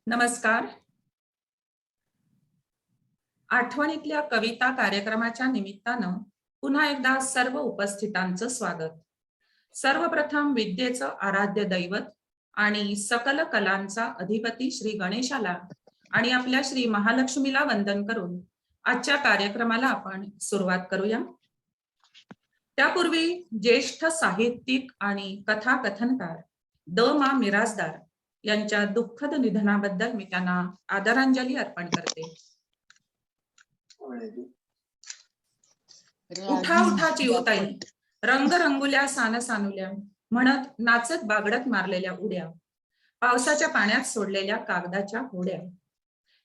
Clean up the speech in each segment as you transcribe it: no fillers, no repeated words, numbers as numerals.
नमस्कार. आठवणीतल्या कविता कार्यक्रमाच्या निमित्तानं पुन्हा एकदा सर्व उपस्थितांचं स्वागत. सर्वप्रथम विद्येचं आराध्य दैवत आणि सकल कलांचा अधिपती श्री गणेशाला आणि आपल्या श्री महालक्ष्मीला वंदन करून आजच्या कार्यक्रमाला आपण सुरुवात करूया. त्यापूर्वी ज्येष्ठ साहित्यिक आणि कथाकथनकार मा मिरासदार यांच्या दुःखद निधनाबद्दल मी त्यांना आदरांजली अर्पण करते. उठा उठा चिओताई, रंग रंगुल्या सान सानुल्या, म्हणत नाचत बागडत मारलेल्या उड्या, पावसाच्या पाण्यात सोडलेल्या कागदाच्या होड्या,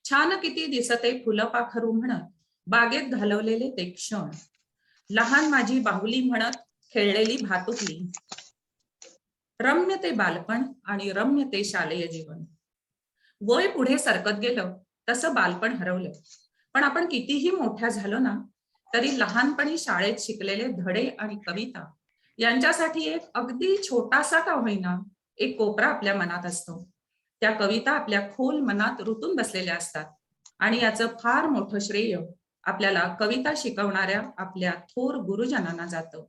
छान किती दिसते फुलं पाखरू म्हणत बागेत घालवलेले ते क्षण, लहान माझी बाहुली म्हणत खेळलेली भातुकली, रम्य ते बालपण आणि रम्य ते शालेय जीवन. वय पुढे सरकत गेलं तसं बालपण हरवलं, पण आपण कितीही मोठ्या झालो ना तरी लहानपणी शाळेत शिकलेले धडे आणि कविता यांच्यासाठी एक अगदी छोटासा का होईना एक कोपरा आपल्या मनात असतो. त्या कविता आपल्या खोल मनात रुतून बसलेल्या असतात आणि याचं फार मोठं श्रेय आपल्याला कविता शिकवणाऱ्या आपल्या थोर गुरुजनांना जातं.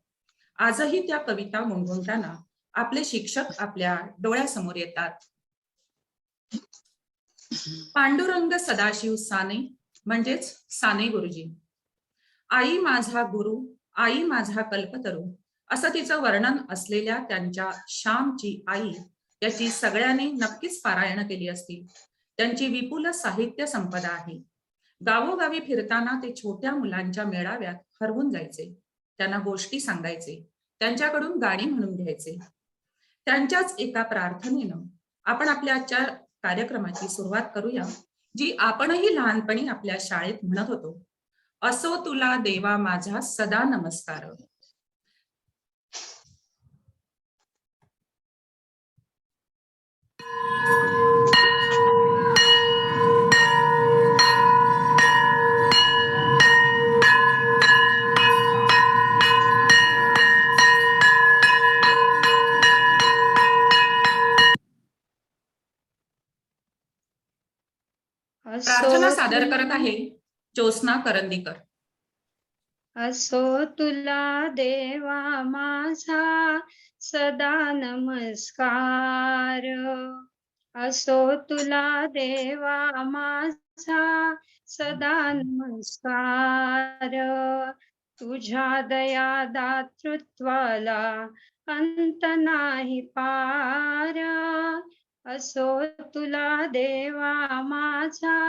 आजही त्या कविता गुणगुणताना आपले शिक्षक आपल्या डोळ्यासमोर येतात. पांडुरंग सदाशिव साने म्हणजेच साने गुरुजी. आई माझा गुरु, आई माझा कल्पतरू, असं तिचं वर्णन असलेल्या त्यांच्या श्यामची आई याची सगळ्यांनी नक्कीच पारायण केली असतील. त्यांची विपुल साहित्य संपदा आहे. गावोगावी फिरताना ते छोट्या मुलांच्या मेळाव्यात हरवून जायचे, त्यांना गोष्टी सांगायचे, त्यांच्याकडून गाणी म्हणून घ्यायचे. त्यांच्याच एका प्रार्थनेनं आपण आपल्या आजच्या कार्यक्रमाची सुरुवात करूया, जी आपणही लहानपणी आपल्या शाळेत म्हणत होतो. असो तुला देवा माझा सदा नमस्कार. प्रार्थना सादर करत आहे ज्योत्स्ना करंदीकर. असो तुला देवा माझा सदा नमस्कार, असो तुला देवा माझा सदा नमस्कार, तुझ्या दया दातृत्वाला अंत नाही पार, असो तुला देवा माझा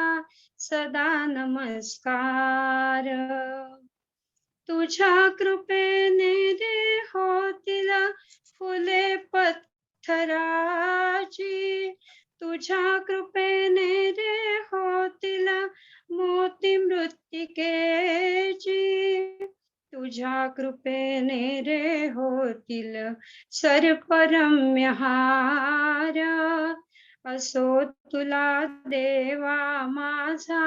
सदा नमस्कार. तुझ्या कृपेने रे होतील फुले पत्थराची, तुझ्या कृपेने रे होतील मोती मृत्तिकेची, तुझ्या कृपेने रे होतील सर्परम्य हार, असो तुला देवा माझा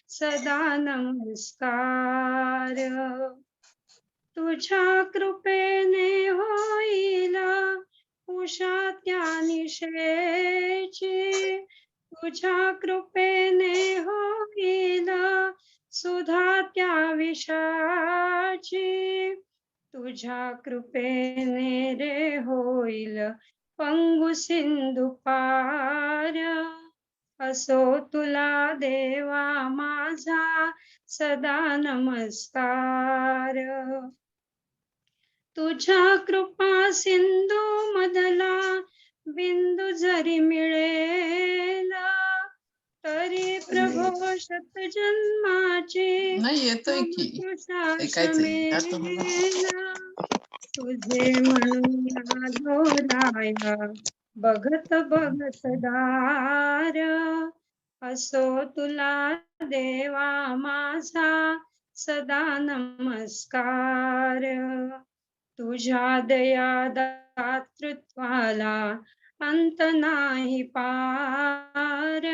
सदा नमस्कार. तुझ्या कृपेने होईल उषा त्या निशेची, तुझ्या कृपेने होईल सुधा त्या विषाची, तुझ्या कृपेने रे होईल पंगु सिंधू पार, असो तुला देवा माझा सदा नमस्कार. तुझ्या कृपा सिंधू मधला बिंदू जरी मिळेल तरी प्रभो शत जन्माचे तुझे म्हणून दोराया बघत बघत दार, असो तुला देवा माझा सदा नमस्कार. तुझ्या दया दातृत्वाला अंत नाही पार,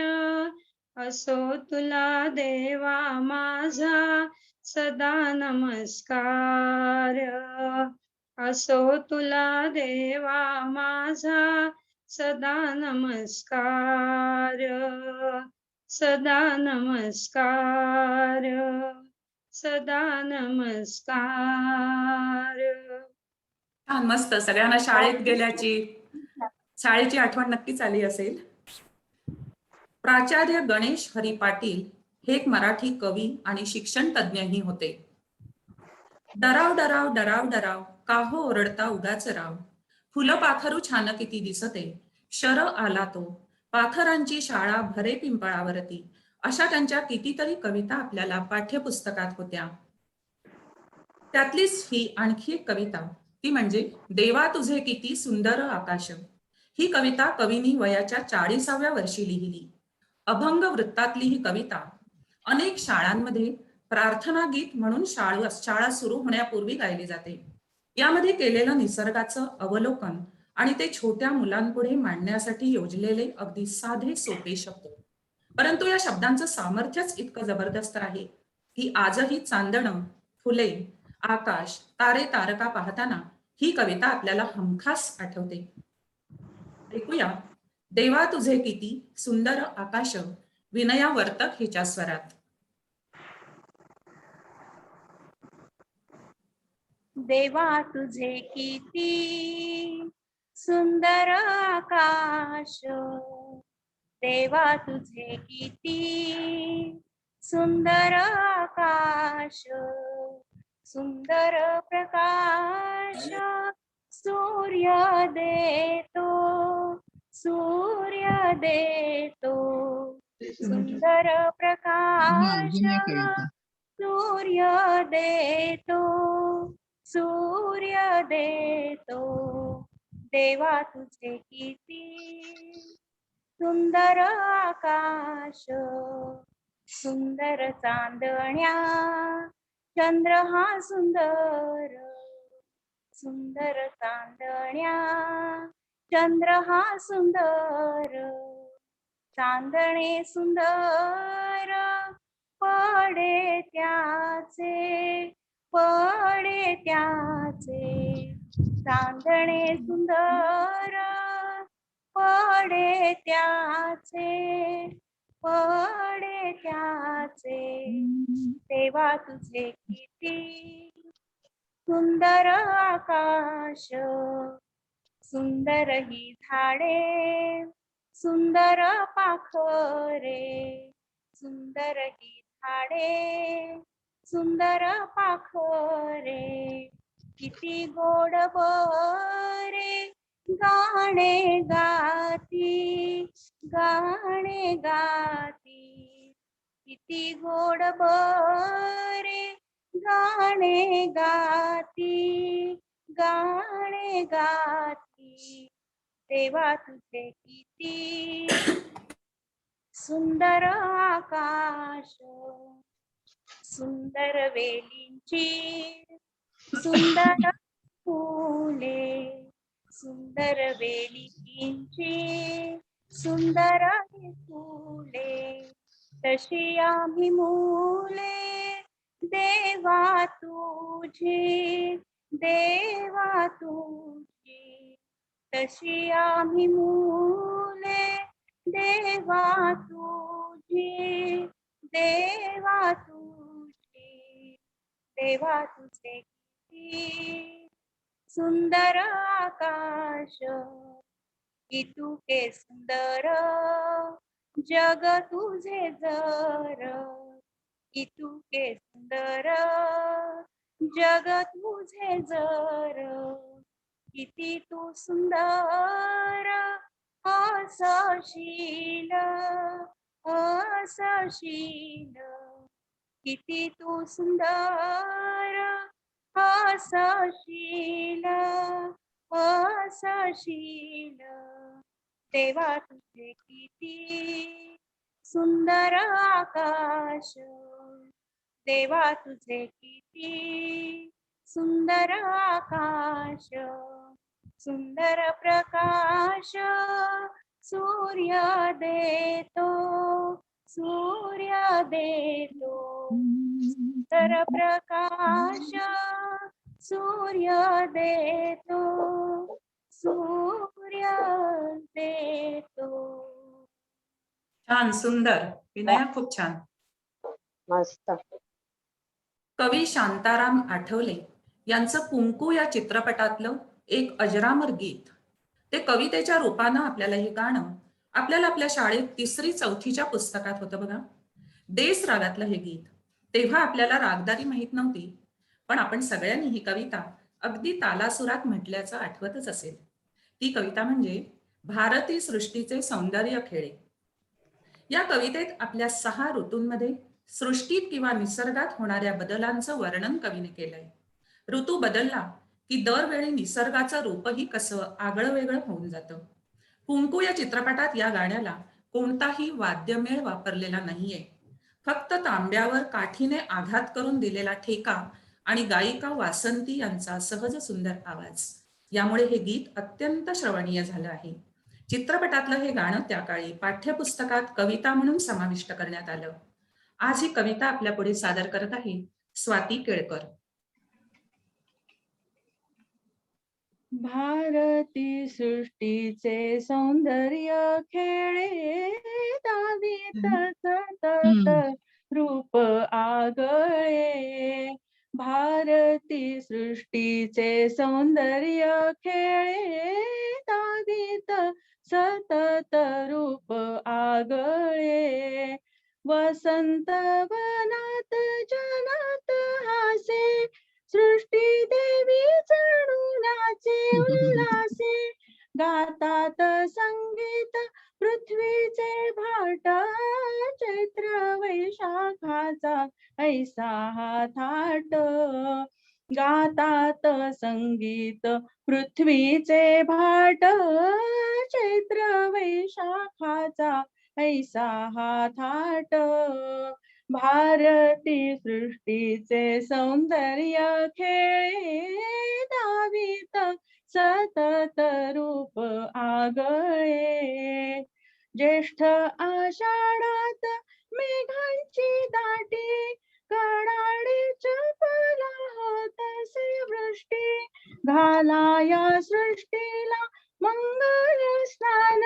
असो तुला देवा माझा सदा नमस्कार, असो तुला देवा माझा सदा नमस्कार, सदा नमस्कार, सदा नमस्कार. छान, मस्त. सगळ्यांना शाळेची आठवण नक्कीच आली असेल. प्राचार्य गणेश हरी पाटील हे एक मराठी कवी आणि शिक्षण तज्ज्ञही होते. डराव डराव डराव डराव, काहो ओरडता उगाच राव. फुलं पाखरू छान किती दिसते, शर आला तो, पाखरांची शाळा भरे पिंपळावरती. अशा त्यांच्या कितीतरी कविता आपल्याला पाठ्यपुस्तकात होत्या. त्यातलीच ही आणखी एक कविता, ती म्हणजे देवा तुझे किती सुंदर आकाश. ही कविता कवींनी वयाच्या 40व्या वर्षी लिहिली. अभंग वृत्तातली ही कविता अनेक शाळांमध्ये प्रार्थना गीत म्हणून शाळा सुरू होण्यापूर्वी गायली जाते. यामध्ये केलेलं निसर्गाचं अवलोकन आणि ते छोट्या मुलांपुढे मांडण्यासाठी योजलेले अगदी साधे सोपे शब्द, परंतु या शब्दांचं सामर्थ्यच इतकं जबरदस्त आहे की आजही चांदणं, फुले, आकाश, तारे तारका पाहताना ही कविता आपल्याला हमखास आठवते. ऐकूया देवा तुझे किती सुंदर आकाश, विनया वर्तक हिच्या स्वरात. देवा तुझे किती सुंदर आकाश, देवा तुझे किती सुंदर आकाश, सुंदर प्रकाश सूर्य देतो, सूर्य देतो, सुंदर प्रकाश सूर्य देतो, सूर्य देतो. देवा तुझे किती सुंदर आकाश, सुंदर चांदण्या, चंद्र हा सुंदर, सुंदर चांदण्या, चंद्र हा सुंदर, चांदणे सुंदर पडे त्याचे, पडे त्याचे, चांदणे सुंदर पडे त्याचे, पडे त्याचे. देवा तुझे किती सुंदर आकाश, सुंदर ही झाडे, सुंदर पाखरे, सुंदर ही झाडे, सुंदर पाखरे, किती गोड बरे गाणे गाती, गाणे गाती, किती गोड बरे गाणे गाती, गाणे गाती. देवा तुझे किती सुंदर आकाश, सुंदर वेलींची सुंदर फुले, सुंदर वेलींची सुंदर फुले, तशी आम्ही मुले देवा तुझी, देवा तुझी, तशी आम्ही मुले देवा तुझी, देवा तुझी. देवा तुझे किती सुंदर आकाश, इतुके सुंदर जग तुझे जर, इतुके सुंदर जग तुझे जर, किती तू सुंदर असशील, असशील, किती तू सुंदर असशील, असशील. देवा तुझे किती सुंदर आकाश, देवा तुझे किती सुंदर आकाश, सुंदर प्रकाश सूर्य देतो, सूर्य देतो, सुंदर प्रकाश सूर्य देतो, सूर्य देतो. छान, सुंदर. विनया खूप छान. मस्त. कवी शांताराम आठवले यांचं कुंकू या चित्रपटातलं एक अजरामर गीत, ते कवितेच्या रूपानं आपल्याला हे गाणं आपल्याला आपल्या शाळेत 3री-4थीच्या पुस्तकात होतं बघा. देस रागातलं हे गीत. तेव्हा आपल्याला रागदारी माहित नव्हती, पण आपण सगळ्यांनी ही कविता अगदी तालासुरात म्हटल्याचं आठवतच असेल. ती कविता म्हणजे भारती सृष्टीचे सौंदर्य खेळे. या कवितेत आपल्या 6 ऋतूंमध्ये सृष्टीत किंवा निसर्गात होणाऱ्या बदलांचं वर्णन कवीने केलंय. ऋतू बदलला की दरवेळी निसर्गाचं रूपही कसं आगळं वेगळं होऊन जातं. कुंकू या चित्रपटात या गाण्याला कोणताही वाद्यमेळ वापरलेला नाहीये. फक्त तांब्यावर काठीने आघात करून दिलेला ठेका आणि गायिका वासंती यांचा सहज सुंदर आवाज, यामुळे हे गीत अत्यंत श्रवणीय झालं आहे. चित्रपटातलं हे गाणं त्या काळी पाठ्यपुस्तकात कविता म्हणून समाविष्ट करण्यात आलं. आज ही कविता आपल्या पुढे सादर करत आहे स्वाती केळकर. भारती सृष्टीचे सौंदर्य खेळे, दावीत सतत रूप आगळे. भारती सृष्टीचे सौंदर्य खेळे, दावीत सतत रूप आगळे. वसंत वनात जनात हासे, सृष्टी देवी जणू नाचे उल्हासे. गातात संगीत पृथ्वीचे भाट, चैत्र वैशाखाचा ऐसा हा थाट. गातात संगीत पृथ्वीचे भाट, चैत्र वैशाखाचा ऐसा हा थाट. भारती सृष्टीचे सौंदर्य खेळे, दावीत सतत रूप आगळे. ज्येष्ठ आषाढात मेघांची दाटी, कडाडी चपला होतसे वृष्टी. घाला या सृष्टीला मंगल स्नान,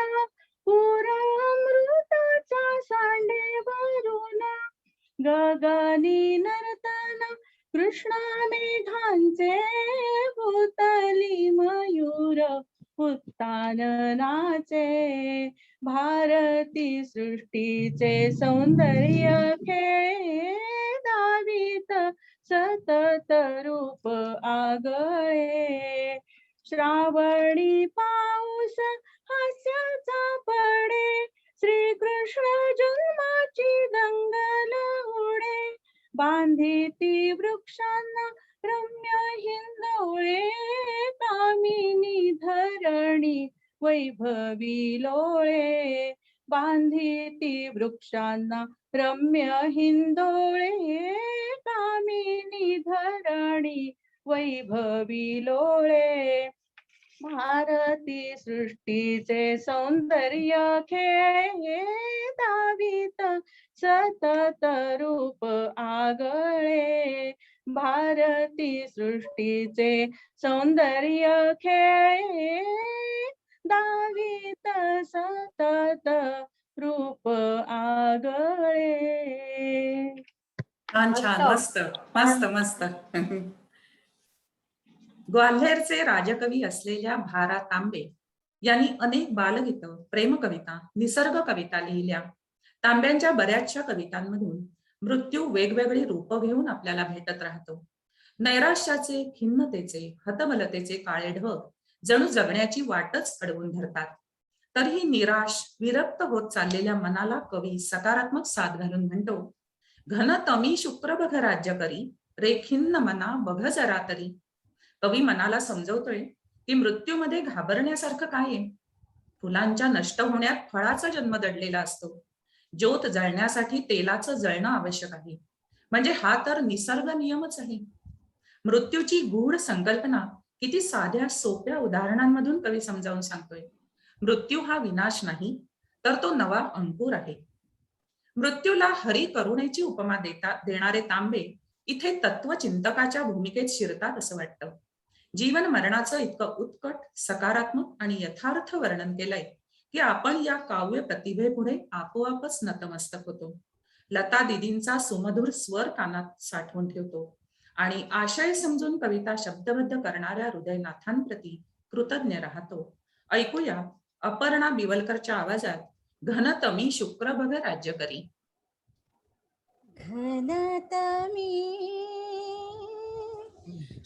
पूर अमृताचा सांडे भरून. गगनी नर्तन कृष्णा मेघांचे, भूतली मयूर उत्तान नाचे. भारती सृष्टीचे सौंदर्य खेळे, दावीत सतत रूप आगळे. श्रावणी पाऊस हास्याचा पडे, श्रीकृष्ण जन्माची दंगल उडे. बांधिती वृक्षांना रम्य हिंदोळे, कामिनी धरणी वैभवी लोळे. बांधिती वृक्षांना रम्य हिंदोळे, कामिनी धरणी वैभवी लोळे. भारती सृष्टीचे सौंदर्य खेळे, दावीत सतत रूप आगळे. भारती सृष्टीचे सौंदर्य खेळे, दावीत सतत रूप आगळे. छान छान, मस्त मस्त मस्त. ग्वाल्हेरचे राजकवी असलेल्या भारा तांबे यांनी अनेक बालगीतं, प्रेमकविता, निसर्ग कविता लिहिल्या. तांब्यांच्या बऱ्याचशा कवितांमधून मृत्यू वेगवेगळी रूप घेऊन आपल्याला भेटत राहतो. नैराश्याचे, खिन्नतेचे, हतबलतेचे काळे ढग जणू जगण्याची वाटच अडवून धरतात. तरीही निराश, विरक्त होत चाललेल्या मनाला कवी सकारात्मक साथ घालून म्हणतो, घन तमी शुक्र बघ राज्य करी, रे खिन्न मना बघ जरा तरी. कवी मनाला समजवतोय की मृत्यूमध्ये घाबरण्यासारखं काय आहे. फुलांच्या नष्ट होण्यात फळाचा जन्म दडलेला असतो. ज्योत जळण्यासाठी तेलाचं जळणं आवश्यक आहे. म्हणजे हा तर निसर्ग नियमच आहे. मृत्यूची गूढ संकल्पना किती साध्या सोप्या उदाहरणांमधून कवी समजावून सांगतोय. मृत्यू हा विनाश नाही, तर तो नवा अंकुर आहे. मृत्यूला हरी करुणेची उपमा देणारे तांबे इथे तत्वचिंतकाच्या भूमिकेत शिरतात असं वाटतं. जीवन मरणाचं इतकं उत्कट, सकारात्मक आणि यथार्थ वर्णन केलंय की आपण या काव्य प्रतिभेपुढे आपोआपच नतमस्तक होतो. लता दिदींचा सुमधुर स्वर कानात साठवून ठेवतो आणि आशय समजून कविता शब्दबद्ध करणाऱ्या हृदयनाथांप्रती कृतज्ञ राहतो. ऐकूया अपर्णा बिवलकरच्या आवाजात घनतमी शुक्र भग राज्य करी. घनतमी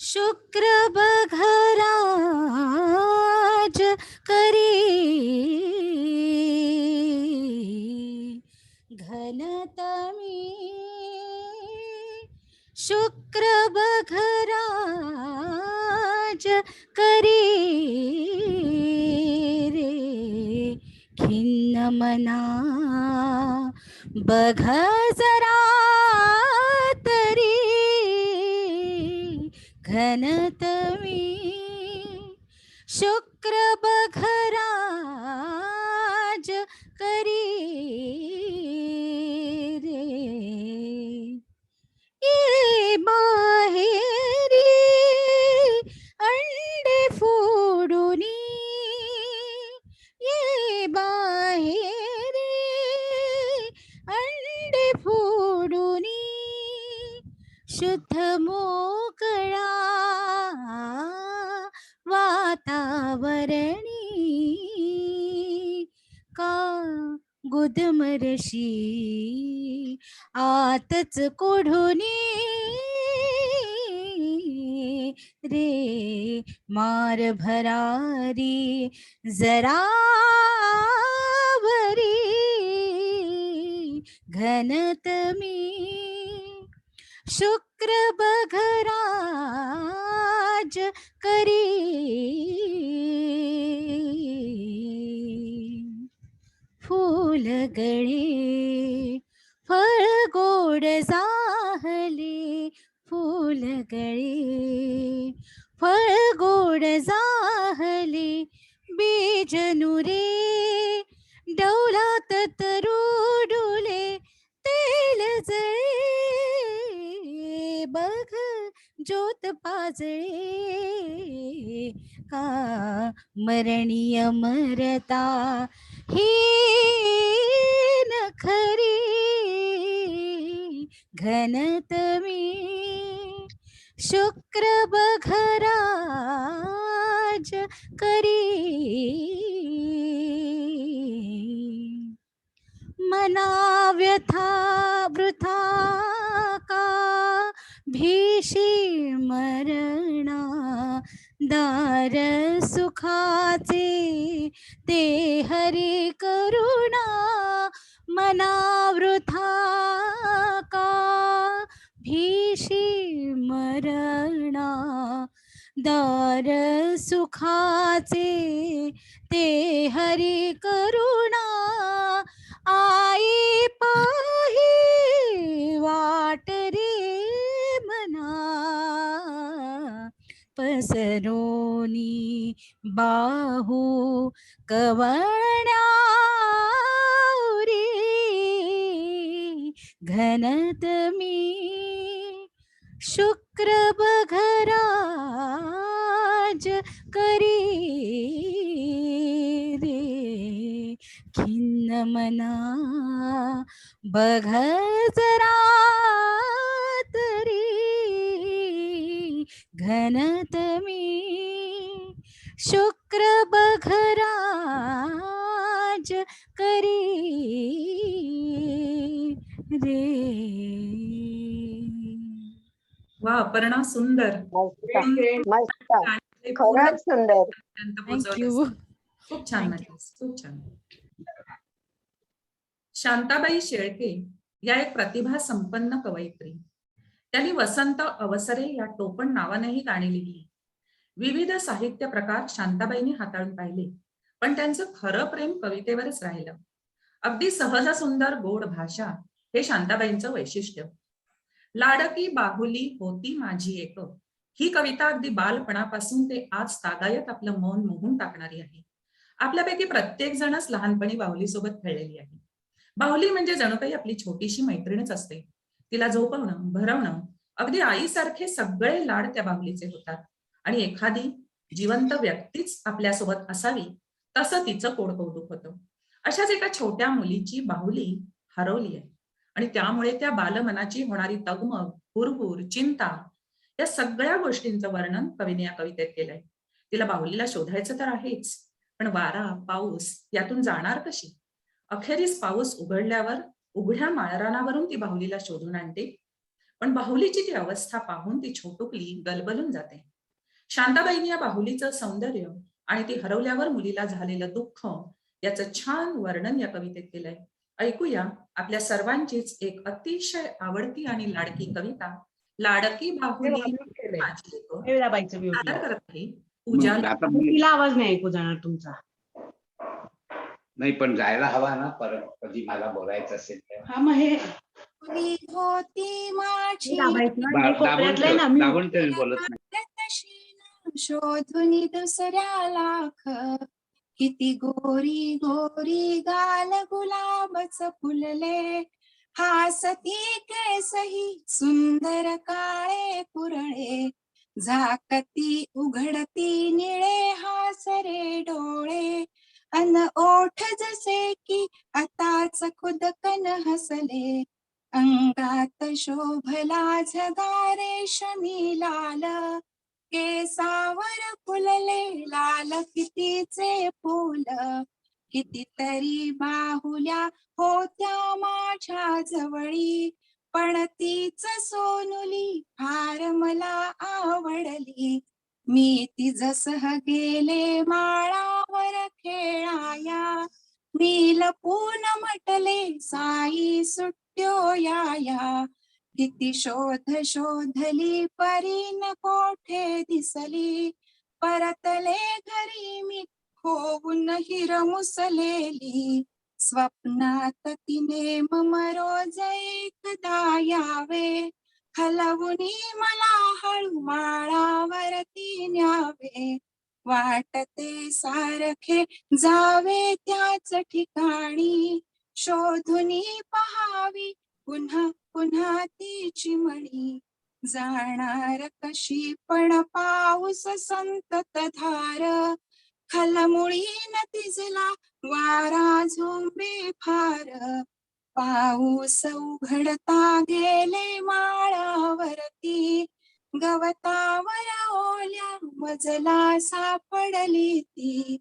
शुक्र बघराज करी, घनतमी शुक्र बघराज करी रे, खिन्न मना बघ जरा तरी, घनतमी शुक्र बघराज करी रे, ये बाहेरी अंडे फोडूनी, ये बाहेरी अंडे फोडूनी, शुद्ध मोकळा वातावरणी, का गुदमरशी आतच कोढोनी रे, मार भरारी जरावरी, घनतमी शुक्र बघराज करी, फूल गळे फळ गोड जाहले, फूल गळे फळ गोड जाहले, बीज नुरे डौलात तरुडुले, तेल जळे बघ ज्योत पाजळे, का मरणी अमरता ही न खरी, घनतमी शुक्र बघराज करी, मना व्यथा वृथा का भीशी मरणा, दार सुखाचे ते हरी करुणा, मना वृथा का भीशी मरणा, दार सुखाचे ते हरी करुणा, आई पाही वाट रे मना, पसरोनी बाहू कवण्यावरी, घनतमी शुक्र बघराज करी रे, खिन्न मना बघ जरा तरी, घनतमी शुक्र बघराज करी रे. वा अपर्णा, सुंदर. मस्त मस्त, आणि खरंच सुंदर. पर्यंत थँक्यू. पोहोचवलंस. खूप छान Thank म्हटलंस, खूप छान. शांताबाई शेळके या एक प्रतिभा संपन्न कवयित्री. त्यांनी वसंत अवसरे या टोपण नावानेही गाणी लिहिली. विविध साहित्य प्रकार शांताबाईंनी हाताळून पाहिले, पण त्यांचं खरं प्रेम कवितेवरच राहिलं. अगदी सहज सुंदर गोड भाषा हे शांताबाईंचं वैशिष्ट्य. लाडकी बाहुली होती माझी एक, ही कविता अगदी बालपणापासून ते आज तागायत आपलं मन मोहून टाकणारी आहे. आपल्यापैकी प्रत्येक जणच लहानपणी बाहुलीसोबत खेळलेली आहे. बाहुली म्हणजे जणू काही आपली छोटीशी मैत्रीणच असते. तिला झोपवणं, भरवणं, अगदी आईसारखे सगळे लाड त्या बाहुलीचे होतात. आणि एखादी जिवंत व्यक्तीच आपल्यासोबत असावी तसं तिचं पोटकौतुक होतं. अशाच एका छोट्या मुलीची बाहुली हरवली आहे आणि त्यामुळे त्या बालमनाची होणारी तगमग, हुरहुर, चिंता या सगळ्या गोष्टींचं वर्णन कवीने या कवितेत केलंय. तिला बाहुलीला शोधायचं तर आहेच, पण वारा, पाऊस यातून जाणार कशी? अखेरीस पाऊस उघडल्यावर उघड्या माळरानावरून ती बाहुलीला शोधून आणते. पण बाहुलीची ती अवस्था पाहून ती छोटुकली गलबलून जाते. शांताबाईंनी या बाहुलीचं सौंदर्य आणि ती हरवल्यावर मुलीला झालेलं दुःख याचं छान वर्णन या कवितेत केलंय. ऐकूया आपल्या सर्वांचीच एक अतिशय आवडती आणि लाडकी कविता, लाडकी बाहुली माझी लेक. सादर करत आहे पूजा. आता तिला आवाज नाही ऐकू जाणार तुमचा. नाही पण जायला हवा ना परत कधी मला बोलायचं असेल तेव्हा. हा मग हे मुली होती माझी दाबायचं ना, हे कोपऱ्यातलं आहे ना, मी दाबून ठेव, मी बोलत नाही. प्रतशीण शोधुनी दुसऱ्या लाख, किती गोरी गोरी गाल गुलाबच फुलले, हासती केसही सुंदर काळे कुरळे, झाकती उघडती निळे हासरे डोळे, अन ओठ जसे की आताच खुदकन हसले, अंगात शोभला झगा रेशमी लाल, केसावर फुलले लाल कितीचे फूल, कितीतरी बाहुल्या होत्या माझ्या जवळी, पण तीच सोनुली फार मला आवडली, मी ती जसं गेले माळावर खेळाया, मी लपून म्हटले साई सुट्यो या, किती शोध शोधली परीन कोठे दिसली, परतले घरी मी होऊन हिरमुसलेली, स्वप्नात तिने मम रोज एकदा यावे, हलवुनी मला हळू माळावरती न्यावे, वाटते सारखे जावे त्याच ठिकाणी, शोधुनी पहावी पुन्हा पुन्हा तिची मणी, जाणार कशी पण पाऊस संतत धार, खलमुळीन तिजला वारा झोंबे फार, पाऊस उघडता गेले माळावरती, गवतावर ओल्या मजला सापडली ती,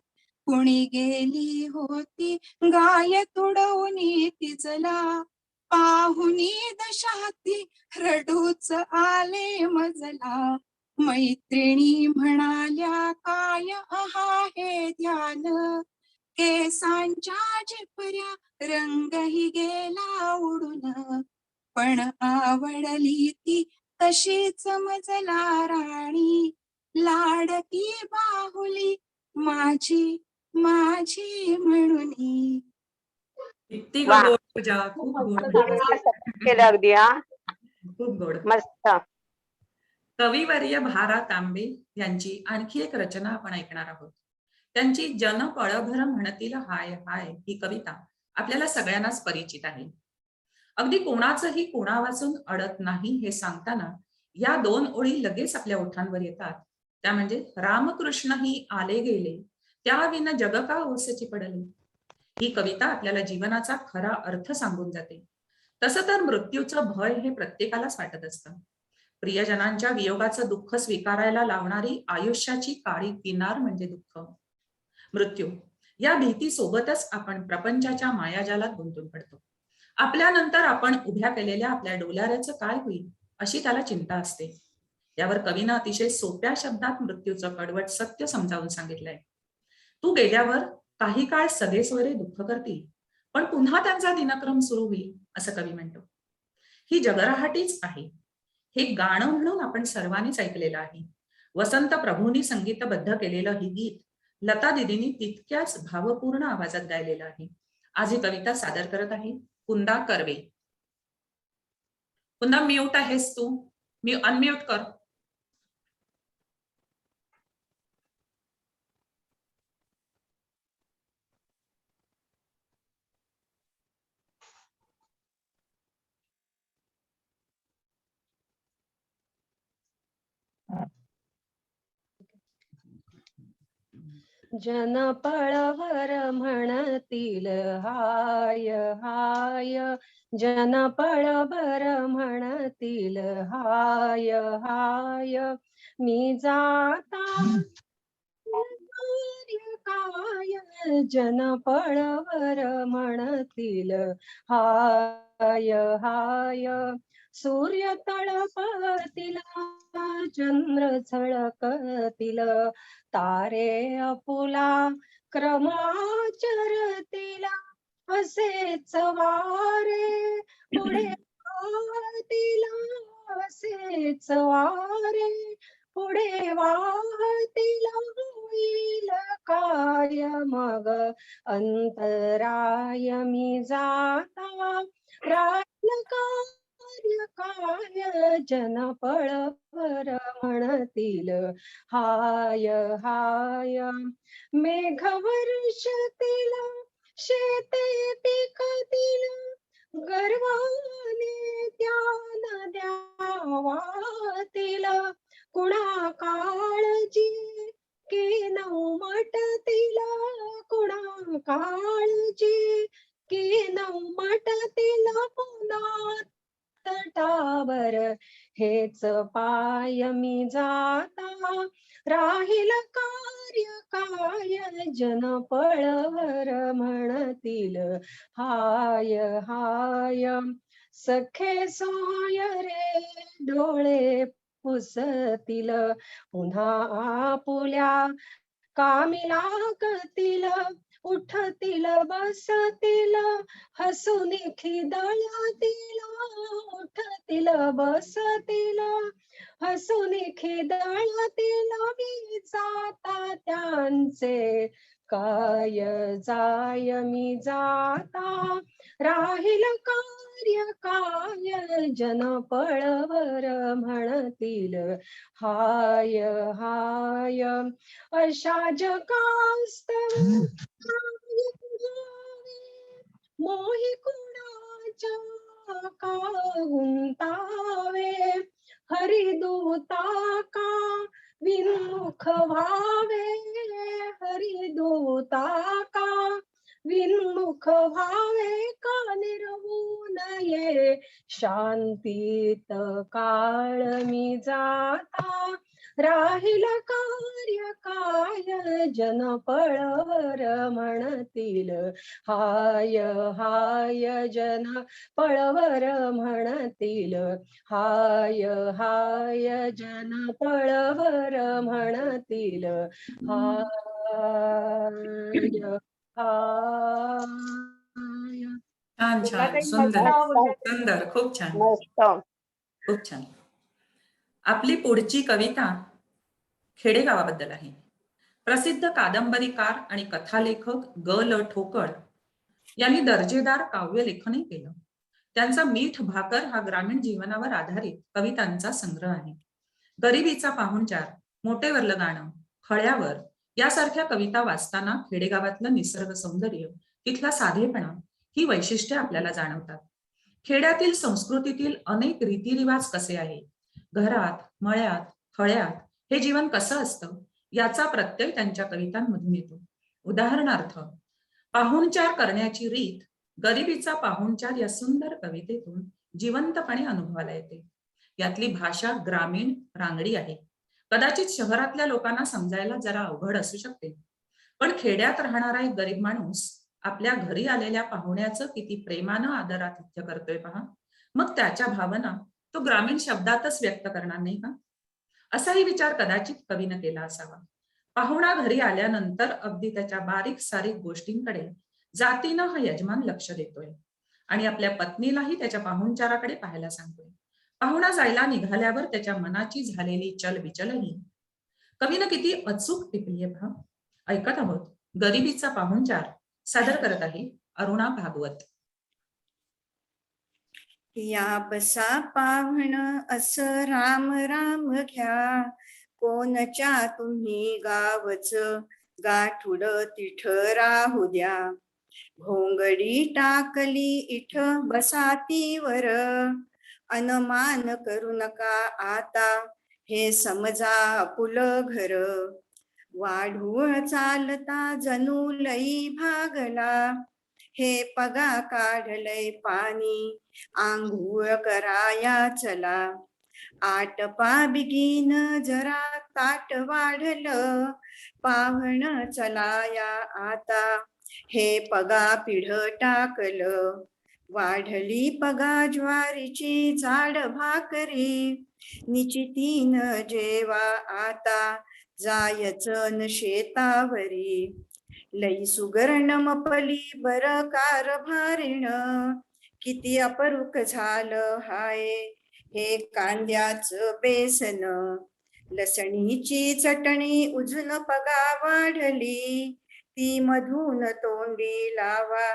कुणी गेली होती गाय तुडवून तिजला, पाहुनी दशाती रडूच आले मजला, मैत्रिणी म्हणाल्या काय आहा हे ध्यान, केसांच्या झिपऱ्या रंगही गेला उडून, पण आवडली ती तशीच मजला राणी, लाडकी बाहुली माझी माझी म्हणून. किती वा. गोड पूजा, खूप गोड. केलं अगदी. हा खूप गोड. मस्त. कविवर्य भारा तांबे यांची आणखी एक रचना आपण ऐकणार आहोत. त्यांची जन पळभर म्हणतील हाय हाय ही कविता आपल्याला सगळ्यांनाच परिचित आहे. अगदी कोणाचंही कोणा वाचून अडत नाही हे सांगताना या दोन ओळी लगेच आपल्या ओठांवर येतात. त्या म्हणजे रामकृष्ण ही आले गेले त्या विन जग का ओसची पडले. ही कविता आपल्याला जीवनाचा खरा अर्थ सांगून जाते. तसं तर मृत्यूचं भय हे प्रत्येकालाच वाटत असतं. प्रियजनांच्या वियोगाचं दुःख स्वीकारायला लावणारी आयुष्याची काळी किनार म्हणजे दुःख, मृत्यू. या भीती सोबतच आपण प्रपंचाच्या मायाजालात गुंतून पडतो. आपल्यानंतर आपण उभ्या केलेल्या आपल्या डोलाऱ्याचं काय होईल अशी त्याला चिंता असते. यावर कवीनं अतिशय सोप्या शब्दात मृत्यूचं कडवट सत्य समजावून सांगितलंय. तू गेल्यावर काही काळ सगळेसोयरे दुःख करतील, पण पुन्हा त्यांचा दिनक्रम सुरू होईल असं कवी म्हणतो. ही जगराहाटीच आहे. हे गाणं म्हणून आपण सर्वांनीच ऐकलेलं आहे. वसंत प्रभूंनी संगीतबद्ध केलेलं ही गीत लता दिदींनी तितक्याच भावपूर्ण आवाजात गायलेलं आहे. आज ही कविता सादर करत आहे कुंदा कर्वे. कुंदा म्यूट आहेस तू, मी अनम्यूट कर. जन पळवर म्हणतील हाय हाय, जन पळवर म्हणतील हाय हाय, मी जाता काय, जन पळवर म्हणतील हाय हाय, सूर्य तळपतील चंद्र झळकतील, तारे अपुला क्रमाचरतील, असेच वारे पुढे वाहतील, असेच वारे पुढे वाहतील, होईल काय मग अंतराय, मी जाता राहिल कार्य काय, जन पळवर म्हणतील हाय हाय, मेघ वर्षतील शेते पिकतील, गर्वाने त्या नद्या वाहतील, कुणा काळजी की नऊ मटतील, कुणा काळजी की नऊ मटतील, पुन्हा तटावर हेच पाय, मी जाता राहील कार्य काय, जन पळवर म्हणतील हाय हाय, सखे सोय रे डोळे पुसतील, पुन्हा आपुल्या कामी लागतील, उठतील बसतील, हसून खिदळतील, उठतील बसतील, हसून खिदळतील, मी जाता त्यांचे काय जाय, मी जाता राहील कार्य काय, जन पळवर म्हणतील हाय हाय, अशा जगास्तव मोही कुणाच्या का गुंतावे, हरिदूता का विन्मुख व्हावे, हरिदूता का विन्मुख व्हावे, का निरवू नये शांतीत काळ, मी जाता राहील कार्य काय, जन पळवर म्हणतील हाय हाय, जन पळवर म्हणतील हाय हाय, जन पळवर म्हणतील हाय हाय. छान छान, सुंदर सुंदर, खूप छान मस्त. खूप छान. आपली पुढची कविता खेडेगावाबद्दल आहे. प्रसिद्ध कादंबरीकार आणि कथालेखक ग ल ठोकळ यांनी दर्जेदार काव्य लेखनही केलं. त्यांचा मीठ भाकर हा ग्रामीण जीवनावर आधारित कवितांचा संग्रह आहे. गरिबीचा पाहुणचार, मोठेवरलं गाणं, खळ्यावर यासारख्या कविता वाचताना खेडेगावातलं निसर्ग सौंदर्य, तिथला साधेपणा ही वैशिष्ट्ये आपल्याला जाणवतात. खेड्यातील संस्कृतीतील अनेक रीतिरिवाज कसे आहेत, घरात, मळ्यात, खळ्यात हे जीवन कसं असतं याचा प्रत्यय त्यांच्या कवितांमधून येतो. उदाहरणार्थ, पाहुणचार करण्याची रीत गरिबीचा पाहुणचार या सुंदर कवितेतून जिवंतपणे अनुभवाला येते. यातली भाषा ग्रामीण रांगडी आहे. कदाचित शहरातल्या लोकांना समजायला जरा अवघड असू शकते, पण खेड्यात राहणारा एक गरीब माणूस आपल्या घरी आलेल्या पाहुण्याचं किती प्रेमानं आदरातिथ्य करतोय पहा. मग त्याच्या भावना तो ग्रामीण शब्दातच व्यक्त करणार नाही का? असाही विचार कदाचित कवीनं केला असावा. पाहुणा घरी आल्यानंतर अगदी त्याच्या बारीक सारीक गोष्टींकडे जातीनं हा यजमान लक्ष देतोय आणि आपल्या पत्नीलाही त्याच्या पाहुणचाराकडे पाहायला सांगतोय. पाहुणा जायला निघाल्यावर त्याच्या मनाची झालेली चलबिचलही कवीनं किती अचूक टिपली आहे पहा. ऐकत आहोत गरिबीचा पाहुणचार. सादर करत आहे अरुणा भागवत. या बसा पाहुण असं राम राम घ्या, कोणच्या तुम्ही गावच गाठुड तिठ राहू द्या. भोंगडी टाकली इठ बसातीवर, अनमान करू नका आता हे समजा आपुल घर. वाढूळ चालता जणू लई भागला, हे पगा काढलय पाणी आंघोळ कराया चला. आटपा बिगीन जरा ताट वाढलं, पाव्हण चलाया आता, हे पगा पिढ टाकलं. वाढली पगा ज्वारीची जाड भाकरी, निचितीन जेवा आता, जायचं शेतावरी. लई सुगरण मपली बर कारभारीण, किती अपरूक झालं हाय हे कांद्याचं बेसन. लसणीची चटणी उजून पगा वाढली, ती मधून तोंडी लावा,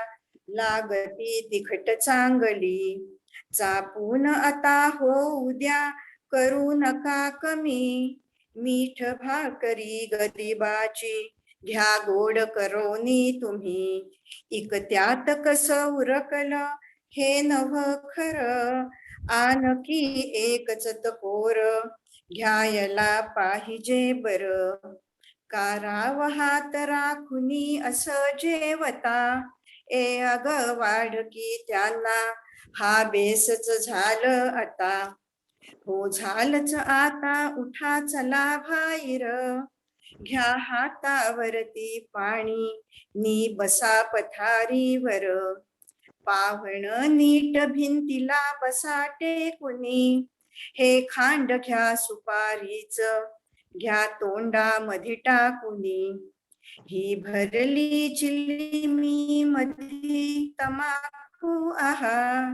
लागती तिखट चांगली. चापून आता हो उद्या करू नका कमी, मीठ भाकरी गरिबाची घ्या गोड करोनी तुम्ही. इकत्यात कस उरकलं हे नव खरं, आणखी एकच तकोर घ्यायला पाहिजे बर. काराव हात राखुनी असं जेवता, ए अग वाढकी त्यांना हा बेसच झालं आता. हो झालंच आता उठा चला बाहेर, घ्या हातावरती पाणी नी बसा पथारीवर. पाव्हण नीट भिंतीला बसा टेकुनी, हे खांड घ्या सुपारीच घ्या तोंडामध्ये टाकुनी. ही भरली चिलिमी मधी तमाखू आहा,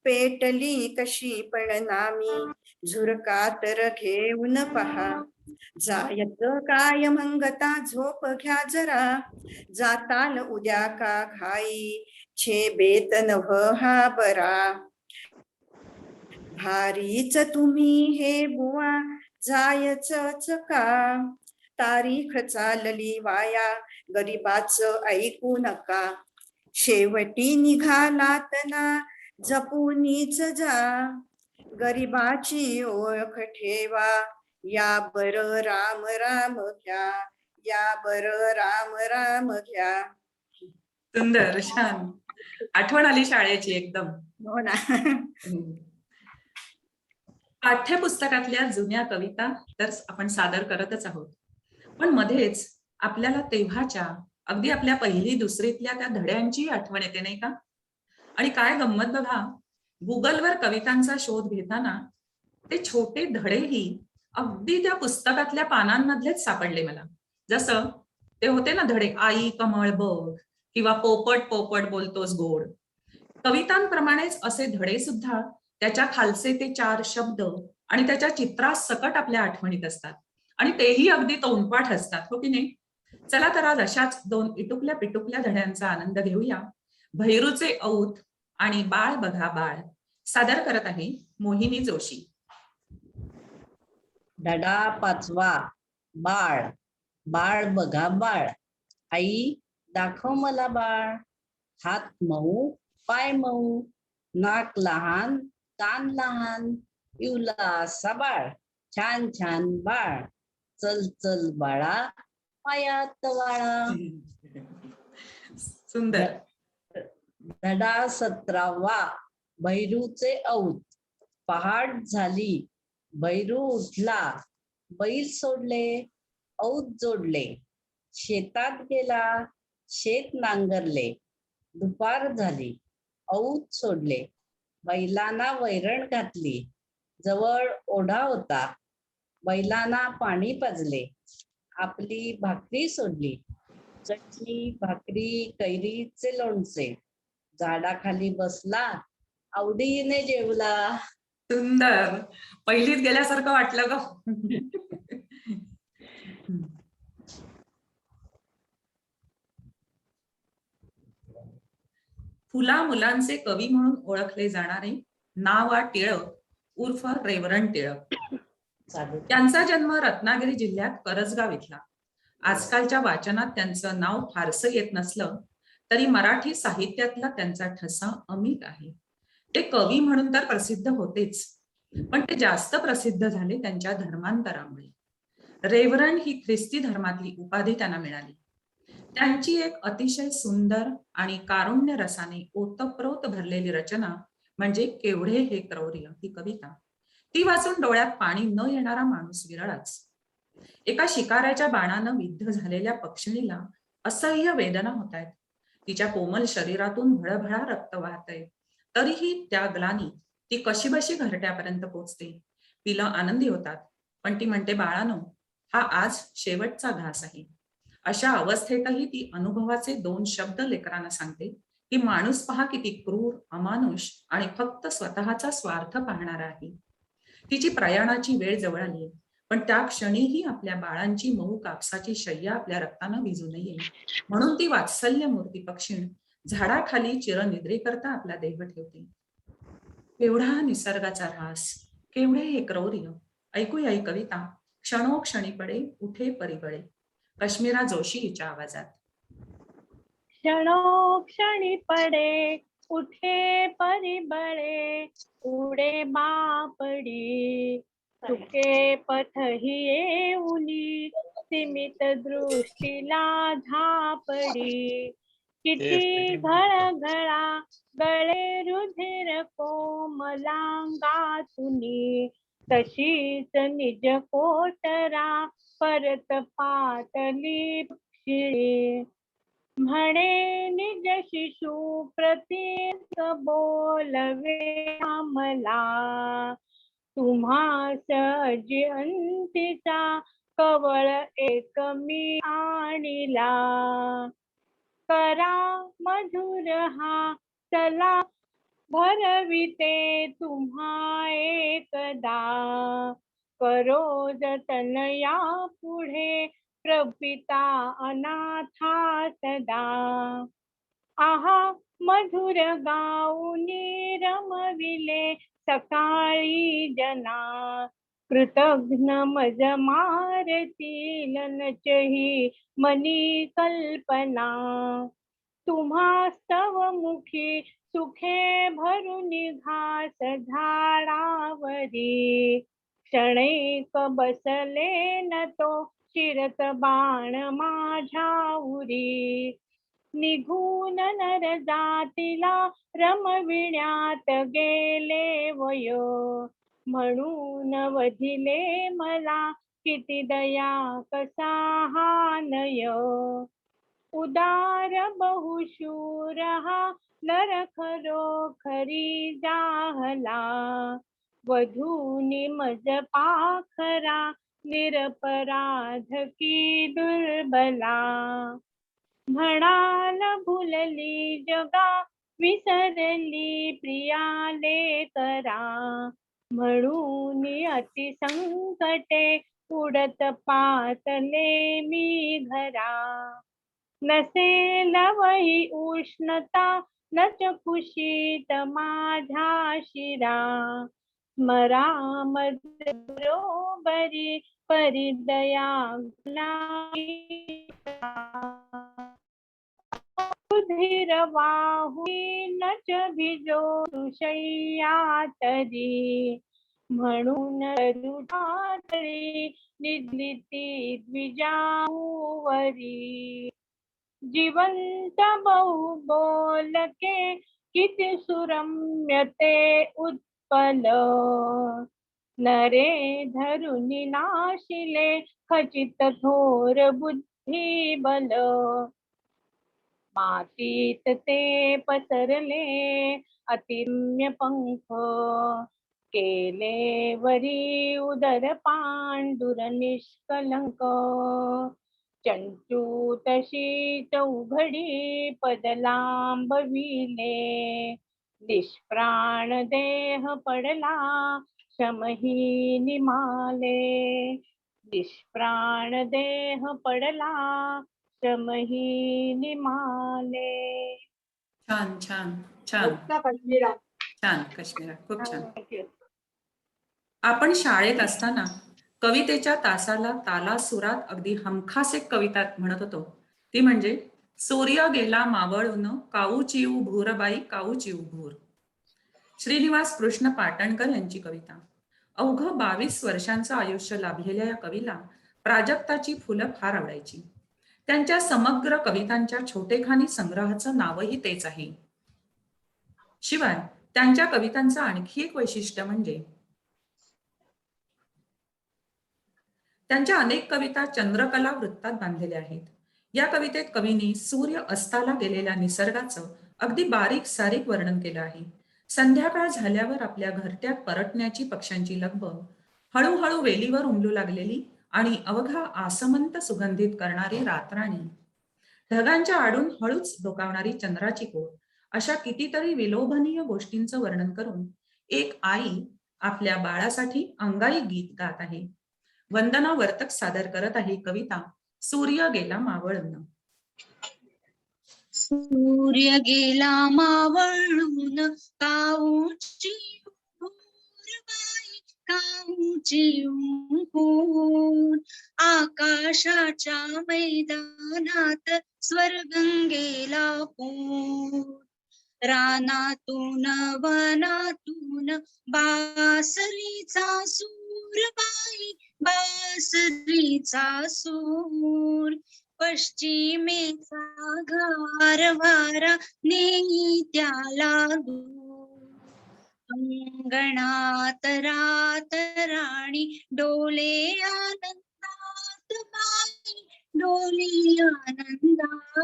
पेटली कशी पण नामी झुरका तर घेऊन पहा. जायत काय मंगता झोप घ्या जरा, जाताल उद्या का घाई छे बेत नभ हा बरा. भारीच तुम्ही हे बुवा जायचंच का, तारीख चालली वाया गरिबाच ऐकू नका. शेवटी निघालात ना जपूनीच जा, गरिबाची ओळख ठेवा, या बर राम राम घ्या, या बर राम राम घ्या. सुंदर, छान. आठवण आली शाळेची एकदम. हो ना. पाठ्यपुस्तकातल्या जुन्या कविता तर आपण सादर करतच आहोत, पण मध्येच आपल्याला तेव्हाच्या अगदी आपल्या पहिली दुसरीतल्या त्या धड्यांची आठवण येते नाही का? आणि काय गंमत बघा, गुगलवर कवितांचा शोध घेताना ते छोटे धडेही अगदी त्या पुस्तकातल्या पानांमधलेच सापडले मला. जसं ते होते ना धडे, आई कमळ बघ किंवा पोपट पोपट बोलतोस गोड. कवितांप्रमाणेच असे धडे सुद्धा त्याच्या खालचे ते 4 शब्द आणि त्याच्या चित्रासकट आपल्या आठवणीत असतात आणि तेही अगदी तोंडपाठ असतात, हो की नाही? चला तर आज अशाच 2 इटुकल्या पिटुकल्या धड्यांचा आनंद घेऊया. भैरूचे औत आणि बाळ बघा बाळ सादर करत आहे मोहिनी जोशी. धडा 5वा. बाळ. बाळ बघा बाळ. आई दाखव मला बाळ. हात मऊ पाय मऊ, नाक लहान कान लहान, इवला असा बाळ, छान छान बाळ, चल चल बाळा पायात वाळा. सुंदर. धडा 17वा. भैरूचे औत. पहाट झाली भैरू उठला, बैल सोडले औत जोडले, शेतात गेला शेत नांगरले, दुपार झाली औत सोडले, बैलांना वैरण घातली, जवळ ओढा होता, बैलांना पाणी पाजले, आपली भाकरी सोडली, चटणी भाकरी कैरीचे लोणचे, झाडाखाली बसला आवडीने जेवला. सुंदर. पहिलीत गेल्यासारखं वाटलं ग. फुला मुलांचे कवी म्हणून ओळखले जाणारे ना. टिळक उर्फ रेवरंड टिळक. त्यांचा जन्म रत्नागिरी जिल्ह्यात करजगाव इथला. आजकालच्या वाचनात त्यांचं नाव फारसं येत नसलं तरी मराठी साहित्यातला त्यांचा ठसा अमिट आहे. ते कवी म्हणून तर प्रसिद्ध होतेच, पण ते जास्त प्रसिद्ध झाले त्यांच्या धर्मांतरामुळे. रेव्हरंड ही ख्रिस्ती धर्मातली उपाधी त्यांना मिळाली. त्यांची एक अतिशय सुंदर आणि कारुण्य रसाने ओतप्रोत भरलेली रचना म्हणजे केवढे हे क्रौर्य ही कविता. ती वाचून डोळ्यात पाणी न येणारा माणूस विरळाच. एका शिकाऱ्याच्या बाणानं विद्ध झालेल्या पक्षिणीला असह्य वेदना होत आहेत. तिच्या कोमल शरीरातून भळभळा रक्त वाहतय. तरीही त्या ग्लानी ती कशीबशी घरट्यापर्यंत पोचते. पिलं आनंदी होतात, पण ती म्हणते, बाळानो, हा आज शेवटचा घास आहे. अशा अवस्थेतही ती अनुभवाचे 2 शब्द लेकरांना सांगते की माणूस पहा किती क्रूर, अमानुष आणि फक्त स्वतःचा स्वार्थ पाहणारा आहे. तिची प्रयाणाची वेळ जवळ आली, पण त्या क्षणीही आपल्या बाळांची मऊ कापसाची शय्या आपल्या रक्तानं भिजू नये म्हणून ती वात्सल्य मूर्ती पक्षीण झाडाखाली चिरनिद्रे करता आपला देह ठेवते. केवढा निसर्गाचा ऱ्हास, केवढे हे क्रौर्य. ऐकूया ही कविता क्षणोक्षणी पडे उठे परिबळे, कश्मीरा जोशी हिच्या आवाजात. क्षणोक्षणी पडे उठे परिबळे, उडे बापडी चुके पथही येऊनी, सीमित दृष्टीला झापडी. किती घळघळा गळे रुधिर कोमलांगातुनी, तशीच निज कोटरा परत पातली पक्षी. म्हणे निज शिशु प्रतीक बोलवे आमला, तुम्हास अजी अंतीचा कवळ एक मी आणिला. करा मधुर हा चला भरविते तुम्हा एकदा, करो जतन या पुढे प्रपिता अनाथा सदा. आहा मधुर गाऊनी रमविले सकाळी जना, कृतघ्न मज मारतील नचही मनी कल्पना. तुम्हा स्तव मुखी सुखे भरून घास झाडावरी, क्षणैक बसले न तो शिरत बाण माझ्या उरी. निघून नर जातीला रमविण्यात गेले वय, म्हणून वधिले मला किती दया कसा हा नय. उदार बहुशूर हा नर खरोखरी जाहला, वधूनी मज पाखरा निरपराध की दुर्बला. म्हणाल भुलली जगा विसरली प्रियाले करा, म्हणून अति संकटे उडत पातले मी घरा. नसेल वही उष्णता नच कुशीत माझ्या शिरा, स्मरा मज बरोबरी परिदया रुधिर वाहुनी नच भिजो तुषय्या तरी, म्हणून रुधातरी निद्लिती द्विजावरी. जिवंत बहु बोलके किती सुरम्य ते उत्पल, नरे धरुनी नाशिले खचित थोर बुद्धी बल. मातीत ते पसरले अतिम्य पंख, केले वरी उदर पांडुर निष्कलंक. चंचू तशी चौघडी पदलांबविले, निष्प्राण देह पडला श्रमही निमाले. निष्प्राण देह पडला श्रमही निमाले. छान छान छान छान कश्मीरा, खूप छान. आपण शाळेत असताना कवितेच्या तासाला तालासुरात अगदी हमखास एक कविता म्हणत होतो, ती म्हणजे सूर्य गेला मावळून काऊ चिऊ भूरबाई काऊ चिऊ भूर. श्रीनिवास कृष्ण पाटणकर यांची कविता. अवघ 22 वर्षांचं आयुष्य लाभलेल्या या कवीला प्राजक्ताची फुलं फार आवडायची. त्यांच्या समग्र कवितांच्या छोटेखानी संग्रहाचं नावही तेच आहे. शिवाय त्यांच्या कवितांचं आणखी एक वैशिष्ट्य म्हणजे त्यांच्या अनेक कविता चंद्रकला वृत्तात बांधलेल्या आहेत. या कवितेत कवींनी सूर्य अस्ताला गेलेल्या निसर्गाचं अगदी बारीक सारीक वर्णन केलं आहे. संध्याकाळ झाल्यावर आपल्या घरट्यात परतण्याची पक्ष्यांची लगबग, हळूहळू वेलीवर उमलू लागलेली आणि अवघा आसमंत सुगंधित करणारी रातराणी, ढगांच्या आडून हळूच डोकावणारी चंद्राची कोर, अशा कितीतरी विलोभनीय गोष्टींचं वर्णन करून एक आई आपल्या बाळासाठी अंगाई गीत गात आहे. वंदना वर्तक सादर करत आहे कविता सूर्य गेला मावळून. सूर्य गेला मावळून काऊची भोरबाई काऊची ऊन आकाशाच्या मैदानात स्वर्गंगेला पूर रानातून वनातून बासरीचा सूर बाई बासरीचा सूर पश्चिमेचा गार वारा नेई त्याला दूर अंगणात रात राणी डोले आनंदात बाई डोली आनंदात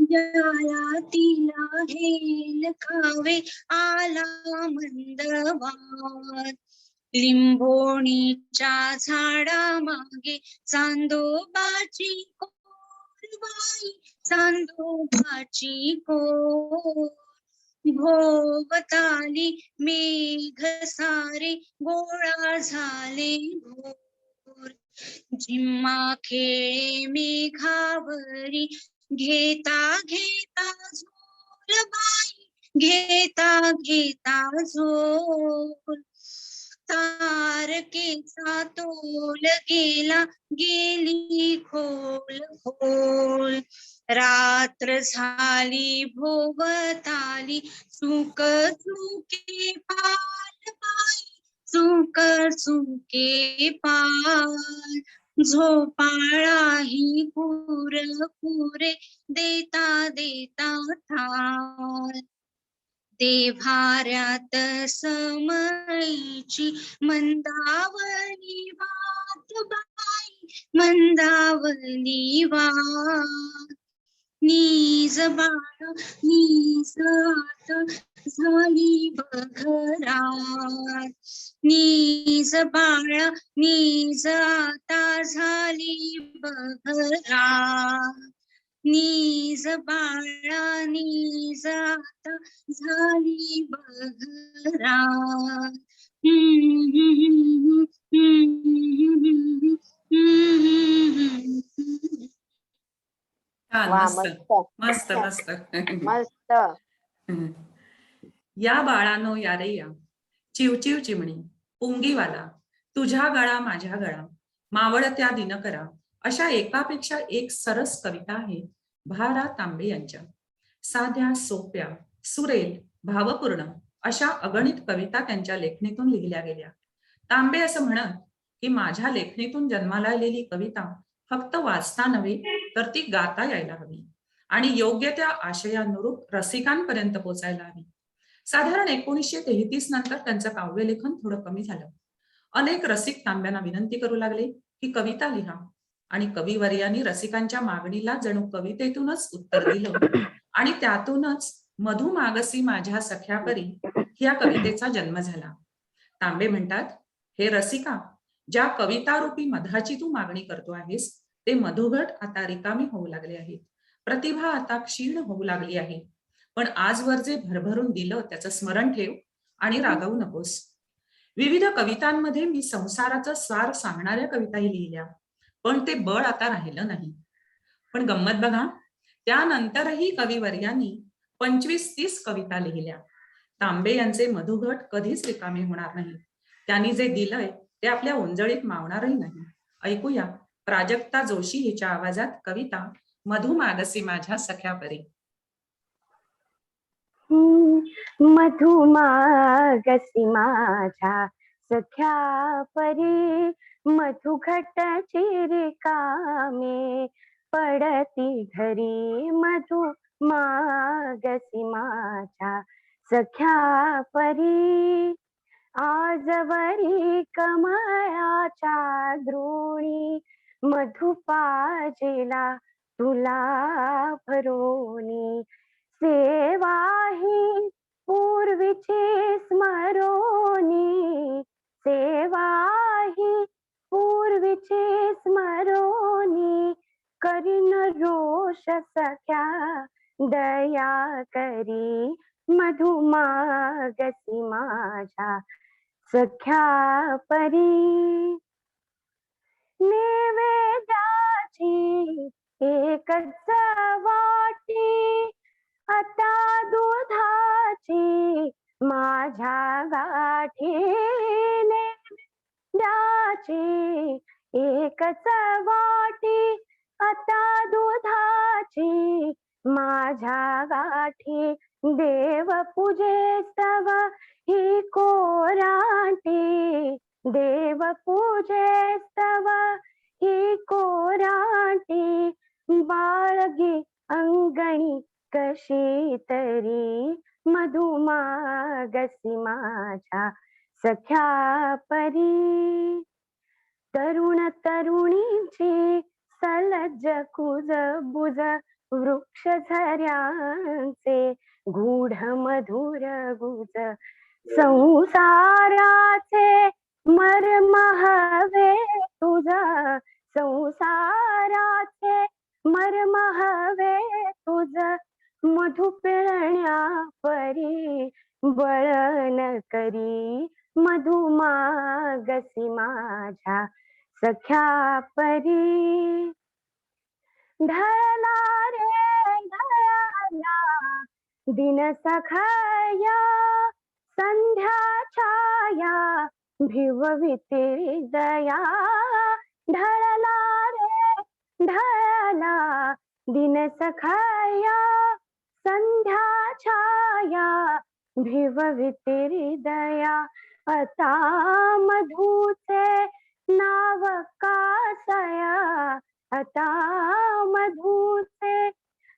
ज्याला तिला हेल कावे आला मंदवात लिंबोणीच्या झाडा मागे चांदोबाची कोर बाई चांदोबाची कोर भोवताली मेघ सारे गोळा झाले घोर झिम्मा खेळे मेघावरी घेता घेता झोल बाई घेता घेता झोल तारकेचा तोल गेला गेली खोल खोल रात्र झाली भोवताली चूक चुके पाल बाई चूक चुके पाल झोपाळाही पुर पुरे देता देता थाल देव्हाऱ्यात समईची मंदावली वात बाई मंदावली वात नीज बाळ नीज आत झाली बघरात नीज बाळ नीज आता झाली बघरात नीज बाळा नीज आता झाली बघरात छान, वा मस्त मस्त मस्त मस्त. मस्त या बाळानो या रे या, चिवचिव चिमणी पुंगीवाला, तुझ्या गळा माझ्या गळा, मावळत्या दिनकरा, अशा एकापेक्षा एक सरस कविता आहेत भा.रा. तांबे यांच्या. साध्या सोप्या सुरेल भावपूर्ण अशा अगणित कविता त्यांच्या लेखणीतून लिहिल्या गेल्या. तांबे असं म्हणत की माझ्या लेखणीतून जन्माला आलेली कविता फक्त वाचता नव्हे तर ती गाता यायला हवी आणि योग्य त्या आशयानुरूप रसिकांपर्यंत पोचायला हवी. साधारण 1933 नंतर त्यांचं काव्यलेखन थोडं कमी झालं. अनेक रसिक तांब्यांना विनंती करू लागले की कविता लिहा आणि कविवर्यांनी रसिकांच्या मागणीला जणू कवितेतूनच उत्तर दिलं आणि त्यातूनच मधु मागसी माझ्या सख्या परी ह्या कवितेचा जन्म झाला. तांबे म्हणतात, हे रसिका, ज्या कवितारूपी मधाची तू मागणी करतो आहेस ते मधुघट आता रिकामी होऊ लागले आहेत. प्रतिभा आता क्षीण होऊ लागली आहे. पण आजवर जे भरभरून दिलं त्याचं स्मरण ठेव आणि रागवू नकोस. विविध कवितांमध्ये मी संसाराचं सार सांगणाऱ्या कविताही लिहिल्या, पण ते बळ आता राहिलं नाही. पण गंमत बघा, त्यानंतरही कविवर्यांनी 25-30 कविता लिहिल्या. तांबे यांचे मधुघट कधीच रिकामे होणार नाही. त्यांनी जे दिलंय ते आपल्या ओंजळीत मावणारही नाही. ऐकूया प्राजक्ता जोशी हिच्या आवाजात कविता मधु मागसी माझ्या सख्या परी. मधु मागसी माझ्या सख्या परी मधुघटाची रिकामे पडती घरी मधु मागसी माझ्या सख्या परी. आजवरी कमळाच्या द्रोणी मधु पाजिला तुला भरोनी. सेवा ही पूर्वीची स्मरोनी, सेवा ही पूर्वीची स्मरोनी. करीन रोष सख्या दया करी मधु मागसी माझ्या सख्या परी. नैवेद्याची एकच वाटी आता दुधाची माझ्या गाठी. नैवेद्याची एकच वाटी आता दुधाची माझ्या गाठी. देव पूजे स्तव ही कोराटी, देव पूजे स्तव ही कोराटी. बाळगी अंगणी कशी तरी मधु मागसी माझ्या सख्या परी. तरुण तरुणींची सलज्ज कुज बुज वृक्ष झऱ्यांचे गूढ मधुर गुज. संसाराचे मर्म हवे तुझ, संसाराचे मर्म हवे तुझ. मधु पिळण्या परी बळन करी मधु मागसी माझ्या सख्या परी. ढळला रे ढळला दिन सखाया संध्या छाया भिवविते हृदया. ढळला रे ढळला दिन सखाया संध्या छाया भिवविते हृदया. आता मधुचे नाव कासया, आता मधुचे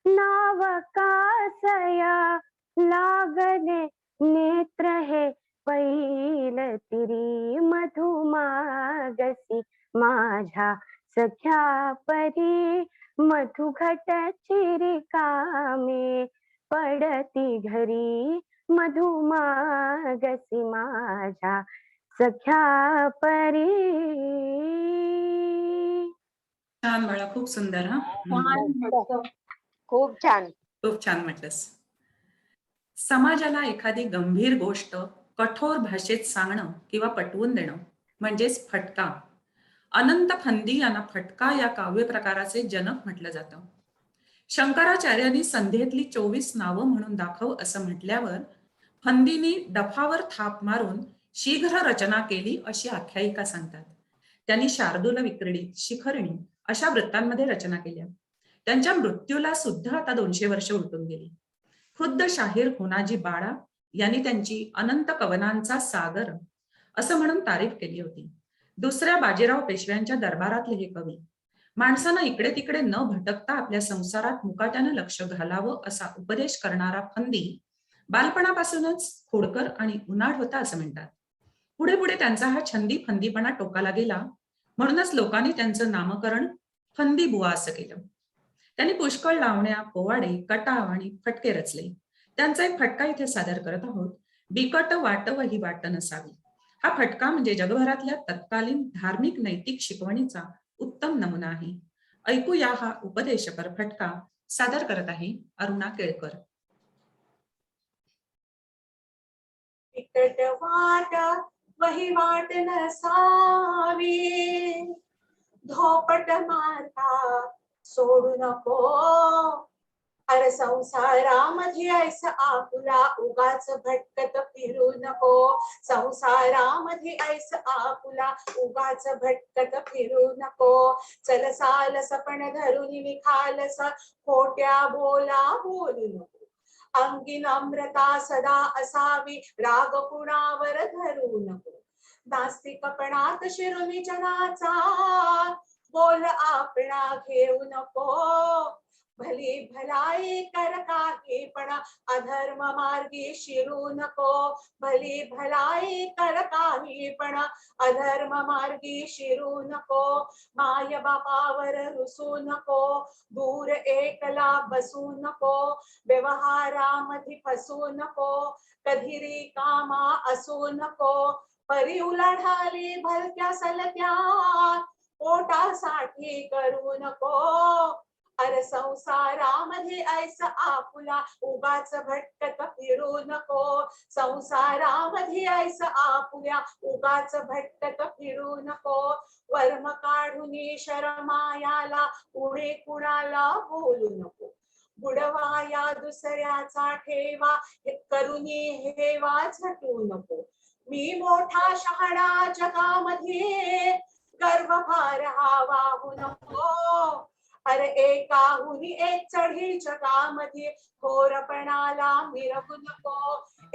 नाव कासया. लागले नेत्र हे पैल तिरी मधु मागसी माझ्या सख्या परी. मधुघटाची रिकामे पडती घरी मधु मागसी माझ्या सख्या परी. छान बाळा, खूप सुंदर. हा खूप छान. खूप छान म्हटलंस. समाजाला एखादी गंभीर गोष्ट कठोर भाषेत सांगणं किंवा पटवून देणं म्हणजेच फटका. अनंत फंदी यांना फटका या काव्य प्रकाराचे जनक म्हटलं जातं. शंकराचार्यांनी संध्येतली 24 नावं म्हणून दाखव असं म्हटल्यावर फंदीनी डफावर थाप मारून शीघ्र रचना केली अशी आख्यायिका सांगतात. त्यांनी शार्दूल विक्रीडित, शिखरिणी अशा वृत्तांमध्ये रचना केल्या. त्यांच्या मृत्यूला सुद्धा आता 200 वर्ष उलटून गेली. खुद्द शाहीर होनाजी बाळा यांनी त्यांची अनंत कवनांचा सागर असं म्हणून तारीफ केली होती. दुसऱ्या बाजीराव पेशव्यांच्या दरबारातले हे कवी माणसांना इकडे तिकडे न भटकता आपल्या संसारात मुकाट्यानं लक्ष घालावं असा उपदेश करणारा फंदी बालपणापासूनच खोडकर आणि उनाड होता असं म्हणतात. पुढे पुढे त्यांचा हा छंदी फंदीपणा टोकाला गेला, म्हणूनच लोकांनी त्यांचं नामकरण फंदी बुवा असं केलं. त्यांनी पुष्कळ लावण्या, पोवाडे, कटाव आणि फटके रचले. त्यांचा एक फटका इथे सादर करत आहोत. बिकट वाटव ही वाट नसावी. हा फटका म्हणजे जगभरातल्या तत्कालीन धार्मिक नैतिक शिकवणीचा उत्तम नमुना आहे. ऐकूया हा उपदेशपर फटका. सादर करत आहे अरुणा केळकर. बिकट वाट वही वाट नसावी, धोपट मार्गा सोडू नको. अरे संसारामध्ये ऐसा आपुला उगाच भटकत फिरू नको. संसारामध्ये ऐसा आपुला उगाच भटकत फिरू नको. चल साल सपन धरून निखालस खोट्या बोला बोलू नको. अंगी नम्रता सदा असावी राग कुणावर धरू नको. नास्तिकपणात शिरुनी जनाचा बोल आपणा घेऊ नको. भली भलाई कर काही पण अधर्म मार्गी शिरू नको. भली भलाई कर काही पण अधर्म मार्गी शिरू नको. माय बापावर रुसू नको. दूर एकला बसू नको. व्यवहारामध्ये फसू नको. कधी रिकामा असू नको. परी उलाढाली भलत्या सलत्या पोटासाठी करू नको. अरे संसारामध्ये ऐस आपुला उगाच भटकत फिरू नको. संसारामध्ये ऐस आपुल्या उगाच भटकत फिरू नको. वर्म काढून शरमायाला पुढे कुणाला बोलू नको. बुडवाया दुसऱ्याचा ठेवा करुनी हेवा झटू नको. मी मोठा शहाणा जगामध्ये गर्व फार हा वाहू नको. अरे एकाहुनी एक चढी जगामध्ये थोरपणाला मिरवू नको.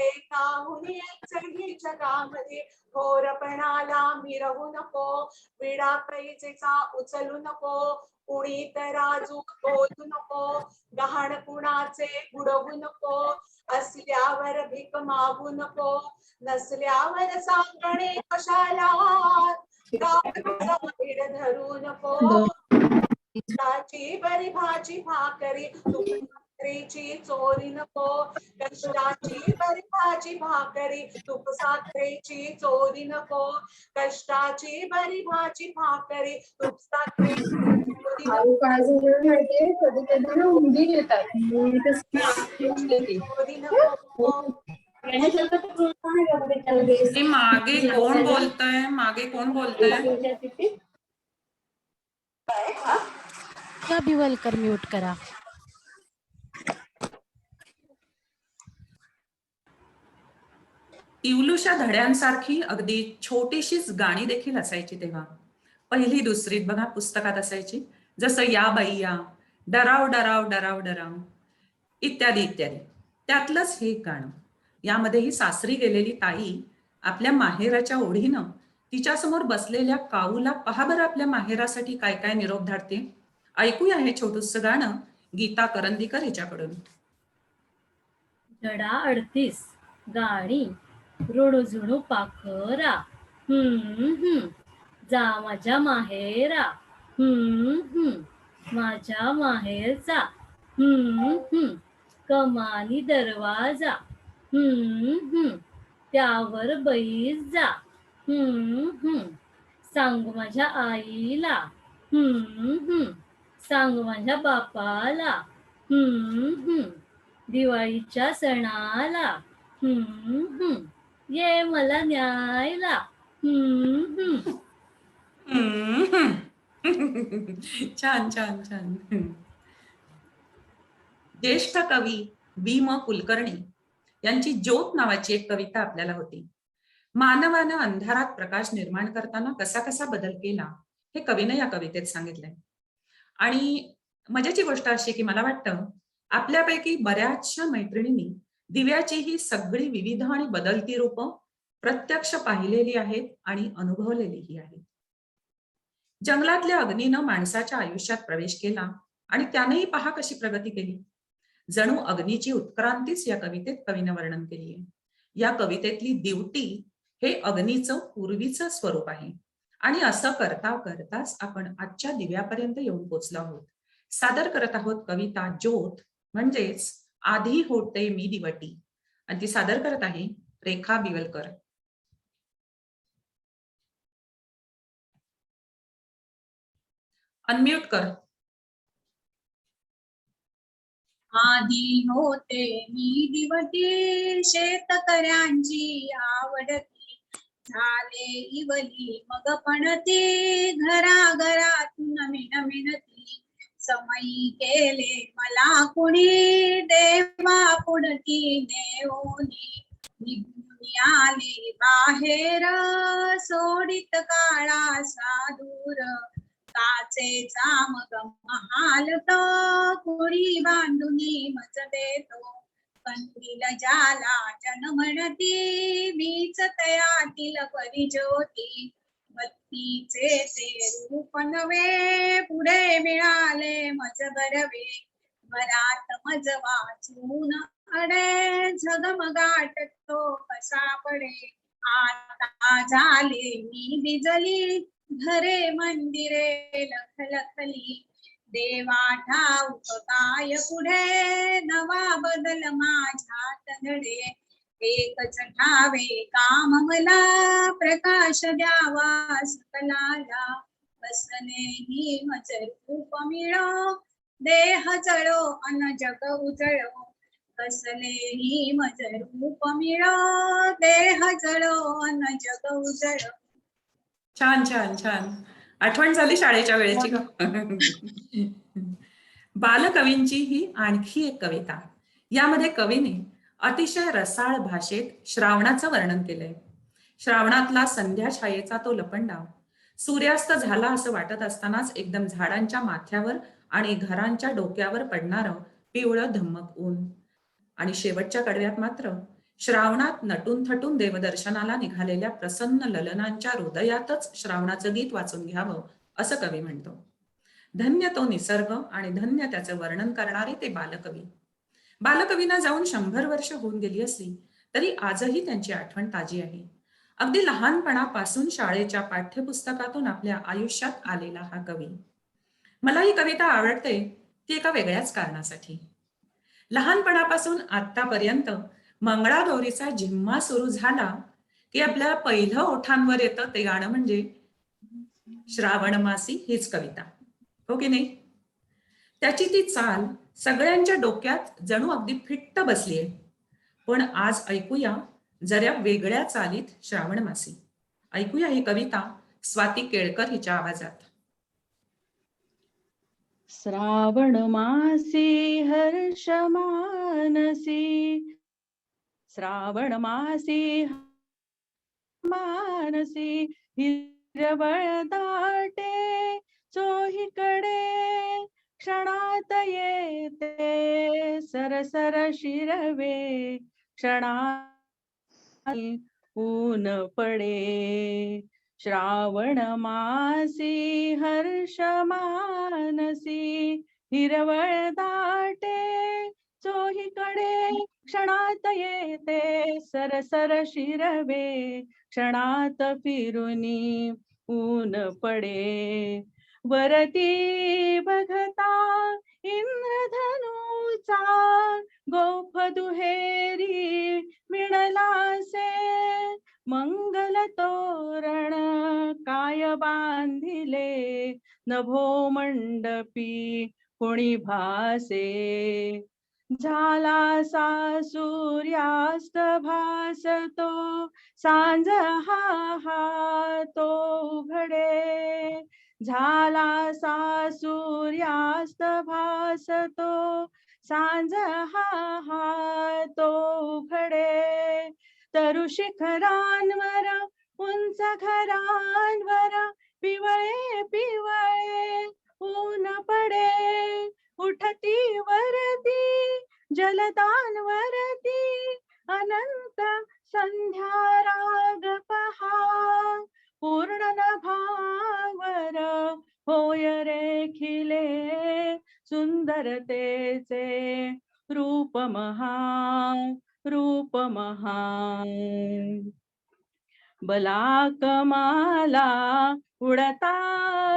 एकाहुनी एक चढी जगामध्ये थोरपणाला मिरवू नको. विडा पैजेचा उचलू नको. कुणी तराजू बोलू नको. गहाण कुणाचे बुडवू नको. असल्यावर भीक मागू नको. नसल्यावर सांगणे कशाला गावाचा भीड धरू नको. कष्टाची बरी भाजी भाकरी तूप साखरेची चोरी नको. कष्टाची बरी भाजी भाकरी तूप साखरेची चोरी नको. कष्टाची बरी भाजी भाकरी तूप साखरेची चोरी नको. हे मागे कोण बोलतंय? मागे कोण बोलतंय? बिवलकर म्यूट करा. इवलूशा धड्यांसारखी अगदी छोटीशीच गाणी देखील असायची तेव्हा. पहिली दुसरीत बघा पुस्तकात असायची. जसं या बाई या, डराव डराव डराव डराव इत्यादी इत्यादी. त्यातलंच हे गाणं. यामध्ये ही सासरी गेलेली ताई आपल्या माहेराच्या ओढीनं तिच्यासमोर बसलेल्या काऊला पहा बरं आपल्या माहेरासाठी काय काय निरोप धाडते. ऐकूया हे छोटूसं गाणं गीता करंदीकर हिच्याकडून. धडा 38 गाणी रुणुझुणू पाखरा. जा माझ्या माहेरा. माझ्या माहेरचा कमानी दरवाजा. त्यावर बैस जा. सांग माझ्या आईला. सांग माझ्या बापाला. दिवाळीच्या सणाला ये मला न्यायला. छान छान छान. ज्येष्ठ कवी वि म कुलकर्णी यांची ज्योत नावाची एक कविता आपल्याला होती. मानवानं अंधारात प्रकाश निर्माण करताना कसा कसा बदल केला हे कवीनं या कवितेत सांगितलंय. आणि मजेची गोष्ट अशी की मला वाटतं आपल्यापैकी बऱ्याचशा मैत्रिणींनी दिव्याची ही सगळी विविध आणि बदलती रूपं प्रत्यक्ष पाहिलेली आहेत आणि अनुभवलेलीही आहेत. जंगलातल्या अग्नीनं माणसाच्या आयुष्यात प्रवेश केला आणि त्यानेही पहा कशी प्रगती केली. जणू अग्नीची उत्क्रांतीच या कवितेत कवीनं वर्णन केली आहे. या कवितेतली दिवटी हे अग्नीचं पूर्वीचं स्वरूप आहे. आणि असं करता करताच आपण आजच्या दिव्यापर्यंत येऊन पोचलो आहोत. सादर करत आहोत कविता ज्योत म्हणजेच आधी होते मी दिवटी. आणि ती सादर करत आहे रेखा बिवलकर. अनम्यूट कर. आधी होते मी दिवटी शेतकऱ्यांची आवडती. झाले इवली मग पणती घराघरातून मिणमिणती. समयी केले मला कुणी देवा पुढती नेऊनी. निघून आले बाहेर सोडित काळासा दूर. काचेचा मग महाल तो कुणी बांधुनी मज देतो. कंदील जाला जन म्हणती मीच तयातील परिज्योती बत्तीचे ते रूप नवे पुढे मिळाले मज गरवे वरात मज वाचून अडे झगमगाट तो कसा पडे आता झाले मी बिजली घरे मंदिरे लखलखली देवा ठाऊक काय पुढे नवा बदल माझ्यात घडे एकच ठावे काम मला प्रकाश द्यावा सकलाला बसने ही मज रूप मिळो देह जळो अन जग उजळो कसलेही मज रूप मिळो देह जळो अन जग उजळो. छान छान छान. आठवण झाली शाळेच्या वेळेची का? बालकवींची ही आणखी एक कविता. यामध्ये कवीने अतिशय रसाळ भाषेत श्रावणाचं वर्णन केलंय. श्रावणातला संध्या छायेचा तो लपंडाव, सूर्यास्त झाला असं वाटत असतानाच एकदम झाडांच्या माथ्यावर आणि घरांच्या डोक्यावर पडणारं पिवळं धम्मक ऊन, आणि शेवटच्या कडव्यात मात्र श्रावणात नटून थटून देवदर्शनाला निघालेल्या प्रसन्न ललनांच्या हृदयातच श्रावणाचं गीत वाचून घ्यावं असं कवी म्हणतो. धन्य तो निसर्ग आणि धन्य त्याचं वर्णन करणारे ते बालकवी. बालकवींना जाऊन 100 वर्ष होऊन गेली असली तरी आजही त्यांची आठवण ताजी आहे. अगदी लहानपणापासून शाळेच्या पाठ्यपुस्तकातून आपल्या आयुष्यात आलेला हा कवी. मला ही कविता आवडते ती एका वेगळ्याच कारणासाठी. लहानपणापासून आतापर्यंत मंगळागौरीचा जिम्मा सुरू झाला की आपल्याला पहिलं ओठांवर येतं ते गाणं म्हणजे श्रावण मासी हीच कविता, हो की नाही? त्याची ती चाल सगळ्यांच्या डोक्यात जणू अगदी फिट्ट बसलीये. पण आज ऐकूया जरा वेगळ्या चालीत श्रावण मासी. ऐकूया ही कविता स्वाती केळकर हिच्या आवाजात. श्रावण मासी हर्ष मानसी, श्रावण मासी मानसी, हिरवळ दाटे चोहीकडे क्षणात येते सरसर शिरवे क्षणात ऊन पडे. श्रावण मासी हर्ष मानसी, हिरवळ दाटे चोहीकडे क्षणात येते सरसर शिरवे क्षणात फिरुनी ऊन पडे. वरती बघता इंद्रधनुचा गोफ दुहेरी मिळलासे, मंगल तोरण काय बांधिले नभो मंडपी कोणी भासे. झाला सूर्यास्त भासतो सांज हा तो उघडे. झाला सूर्यास्त भासतो सांज हा तो उघडे. तरु शिखरांवर उंच घरांवर पिवळे पिवळे ऊन पडे. उठती वरती जलदानवरती अनंत संध्या राग पहा. पूर्ण नभावर होय रेखिले सुंदरतेचे रूप महान रूप महान. बला कमाला उडता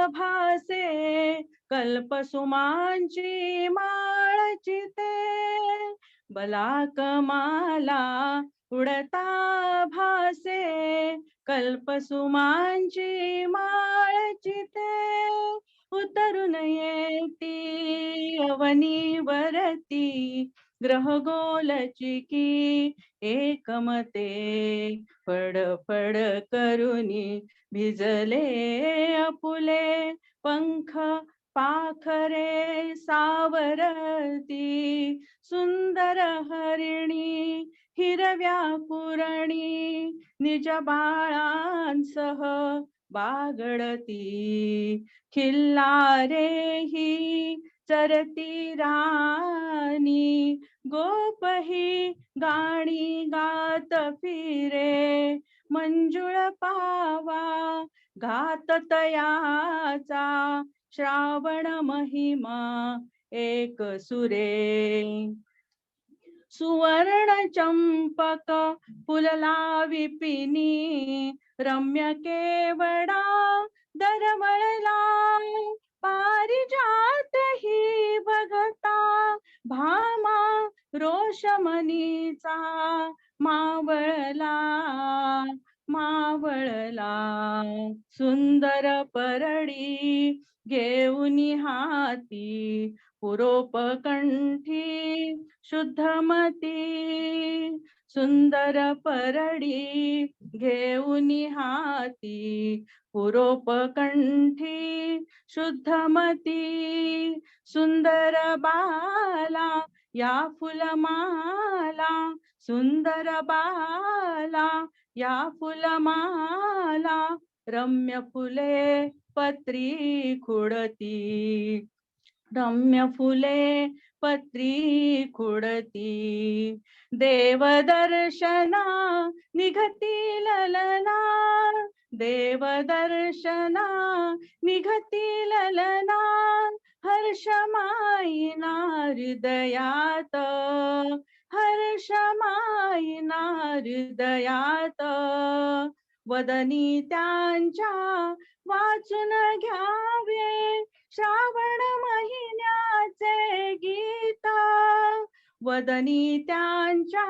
भासे कल्पसुमांची माळ चिते. बला कमाला उडता भासे कल्पसुमांची माळ चिते. उतरून येती अवनीवरती ग्रहगोलचिकी एकमते. फड फड करुनी भिजले आपुले पंख पाखरे सावरती. सुंदर हरिणी हिरव्या पुरणी निज बाळांसह बागडती. खिल्लारे ही चरती राणी गोपही गाणी गात फिरे, मंजुळ पावा घात तयाचा, श्रावण महिमा एक सुरे. सुवर्ण चंपक फुलला विपिनी, रम्य केवडा दरवळला, पारिजात ही बघता भामा रोषमणीचा मावळला मावळला. सुंदर परडी घेऊन हाती, पुरोपकंठी शुद्धमती. सुंदर परडी घेऊन हाती, पुरोपकंठी शुद्धमती. सुंदर बाला या फुलमाला, सुंदर बाला या फुलमाला, रम्य फुले पत्री खुडती, रम्य फुले पत्री खुडती. देवदर्शना निघती ललना, देवदर्शना निघती ललना, हर्ष माईना हृदयात, हर्ष माईना हृदयात. वदनी त्यांच्या वाचून घ्यावे, श्रावण महिन्याचे गीत. वदनी त्यांच्या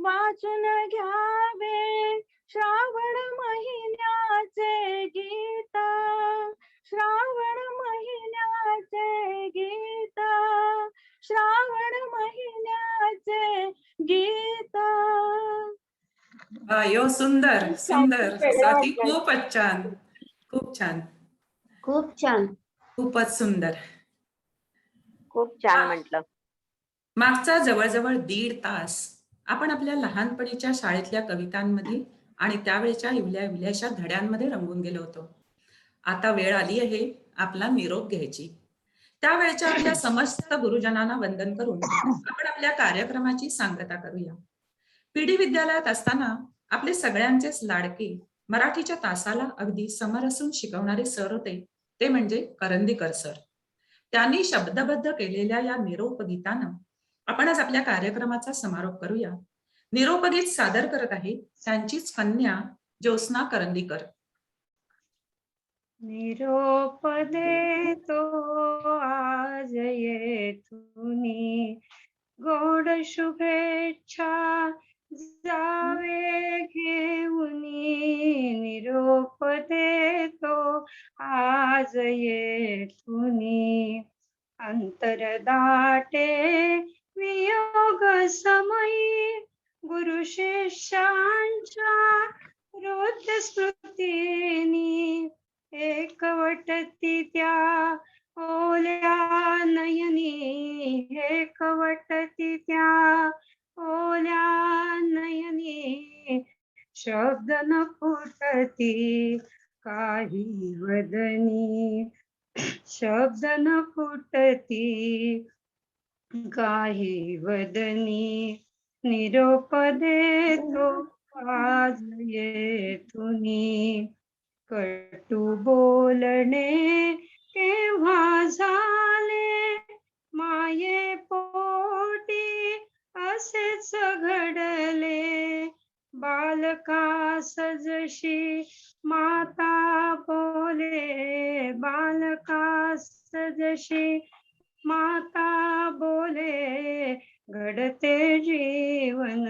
वाचून घ्यावे, श्रावण महिन्याचे गीत. श्रावण महिन्याचे गीत, श्रावण महिन्याचे गीत. यो सुंदर सुंदर स्वाती, खूपच छान, खूप छान, खूप छान, खूपच सुंदर. खूप छान म्हटलं. मागचा जवळजवळ 1.5 तास आपण आपल्या लहानपणीच्या शाळेतल्या कवितांमध्ये आणि त्यावेळच्या इवल्याशा धड्यांमध्ये रंगून गेलो होतो. आता वेळ आली आहे आपला निरोप घ्यायची. त्यावेळच्या आपल्या समस्त गुरुजनांना वंदन करून आपण आपल्या कार्यक्रमाची सांगता करूया. पीडी विद्यालयात असताना आपले सगळ्यांचेच लाडके मराठीच्या तासाला अगदी समरसून शिकवणारे सर होते, ते म्हणजे करंदीकर सर. त्यांनी शब्दबद्ध केलेल्या या निरोप गीतानं आपण आज आपल्या कार्यक्रमाचा समारोप करूया. निरोप गीत सादर करत आहे त्यांचीच कन्या ज्योत्स्ना करंदीकर. निरोप देतो आज येथुनी, गोड शुभेच्छा जावे घेऊनी. निरोप देतो आज येथुनी, अंतर दाटे वियोग समयी, गुरु शिष्यांच्या हृदय स्मृतीनी. एकवटती त्या ओल्या नयनी, एकवटती त्या ओल्या नयनी. शब्द न फुटती काही वदनी, शब्द न फुटती काही वदनी. निरोप देतो आज येथुनी, कटू बोलणे केव्हा झाले, माये पोटी असेच घडले. बालकास जशी माता बोले, बालकास जशी माता बोले. घडते जीवन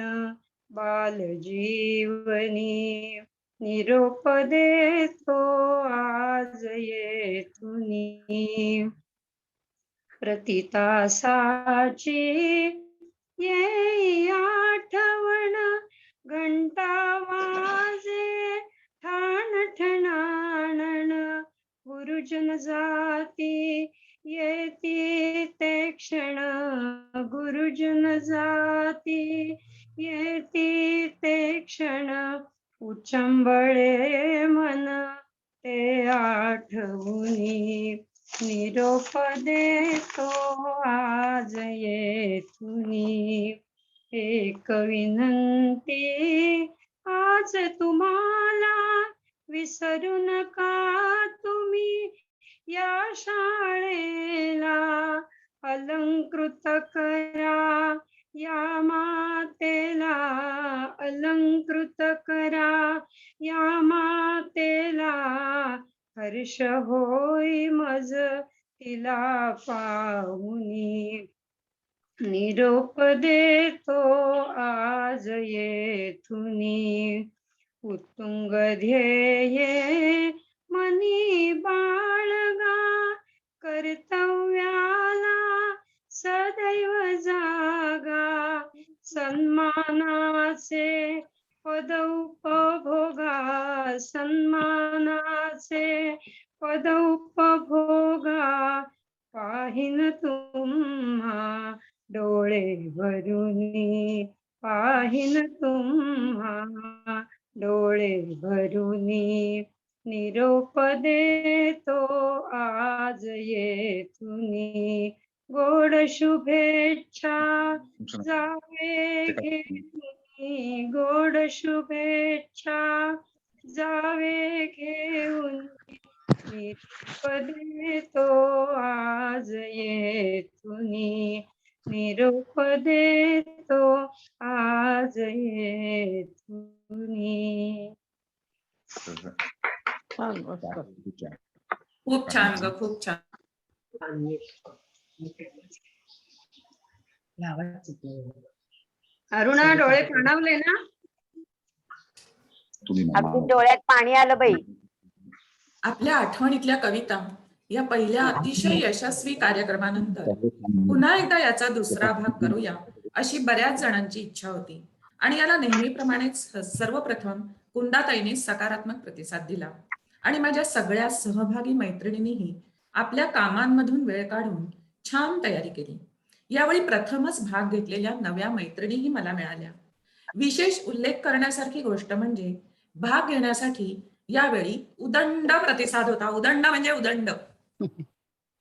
बाल जीवनी, निरोप देतो आज येथुनी. प्रतितासाची येई आठवण, घंटा वाजे ठाण ठणाणण. गुरुजन जाती येती ते क्षण, गुरुजन जाती येती ते क्षण. उचंबळे मन ते आठवुनी, निरोप देतो आज येथुनी, एक विनंती आज तुम्हाला, विसरू नका तुम्ही या शाळेला, अलंकृत करा या मातेला, अलंकृत करा या मातेला, हर्ष होई मज तिला पाहुनी, निरोप देतो आज येथुनी, उत्तुंग ध्येये मनी बाळगा, कर्तव्याला सदैव जागा, सन्मानाचे पद उपभोगा, सन्मानाचे पद उपभोगा, पाहिन तुम्हा डोळे भरुनी, पाहिन तुम्हा डोळे भरुनी, निरोप देतो आज येथुनी, गोड शुभेच्छा जावे घेऊनी, गोड शुभेच्छा जावे घेऊन, निरोप देतो आज येथुनी, निरोप देतो आज येथुनी. खूप छान ग, खूप छान. अरुणा, डोळे पाणावले ना? अगदी डोळ्यात पाणी आलं बाई. आपल्या आठवणीतल्या कविता या पहिल्या अतिशय यशस्वी कार्यक्रमानंतर पुन्हा एकदा याचा दुसरा भाग करूया अशी बऱ्याच जणांची इच्छा होती आणि याला नेहमीप्रमाणेच सर्वप्रथम कुंदाताईने सकारात्मक प्रतिसाद दिला आणि माझ्या सगळ्या सहभागी मैत्रिणींनीही आपल्या कामांमधून वेळ काढून छान तयारी केली. यावेळी प्रथमच भाग घेतलेल्या नव्या मैत्रिणीही मला मिळाल्या. विशेष उल्लेख करण्यासारखी गोष्ट म्हणजे भाग घेण्यासाठी यावेळी उदंड प्रतिसाद होता. उदंड म्हणजे उदंड.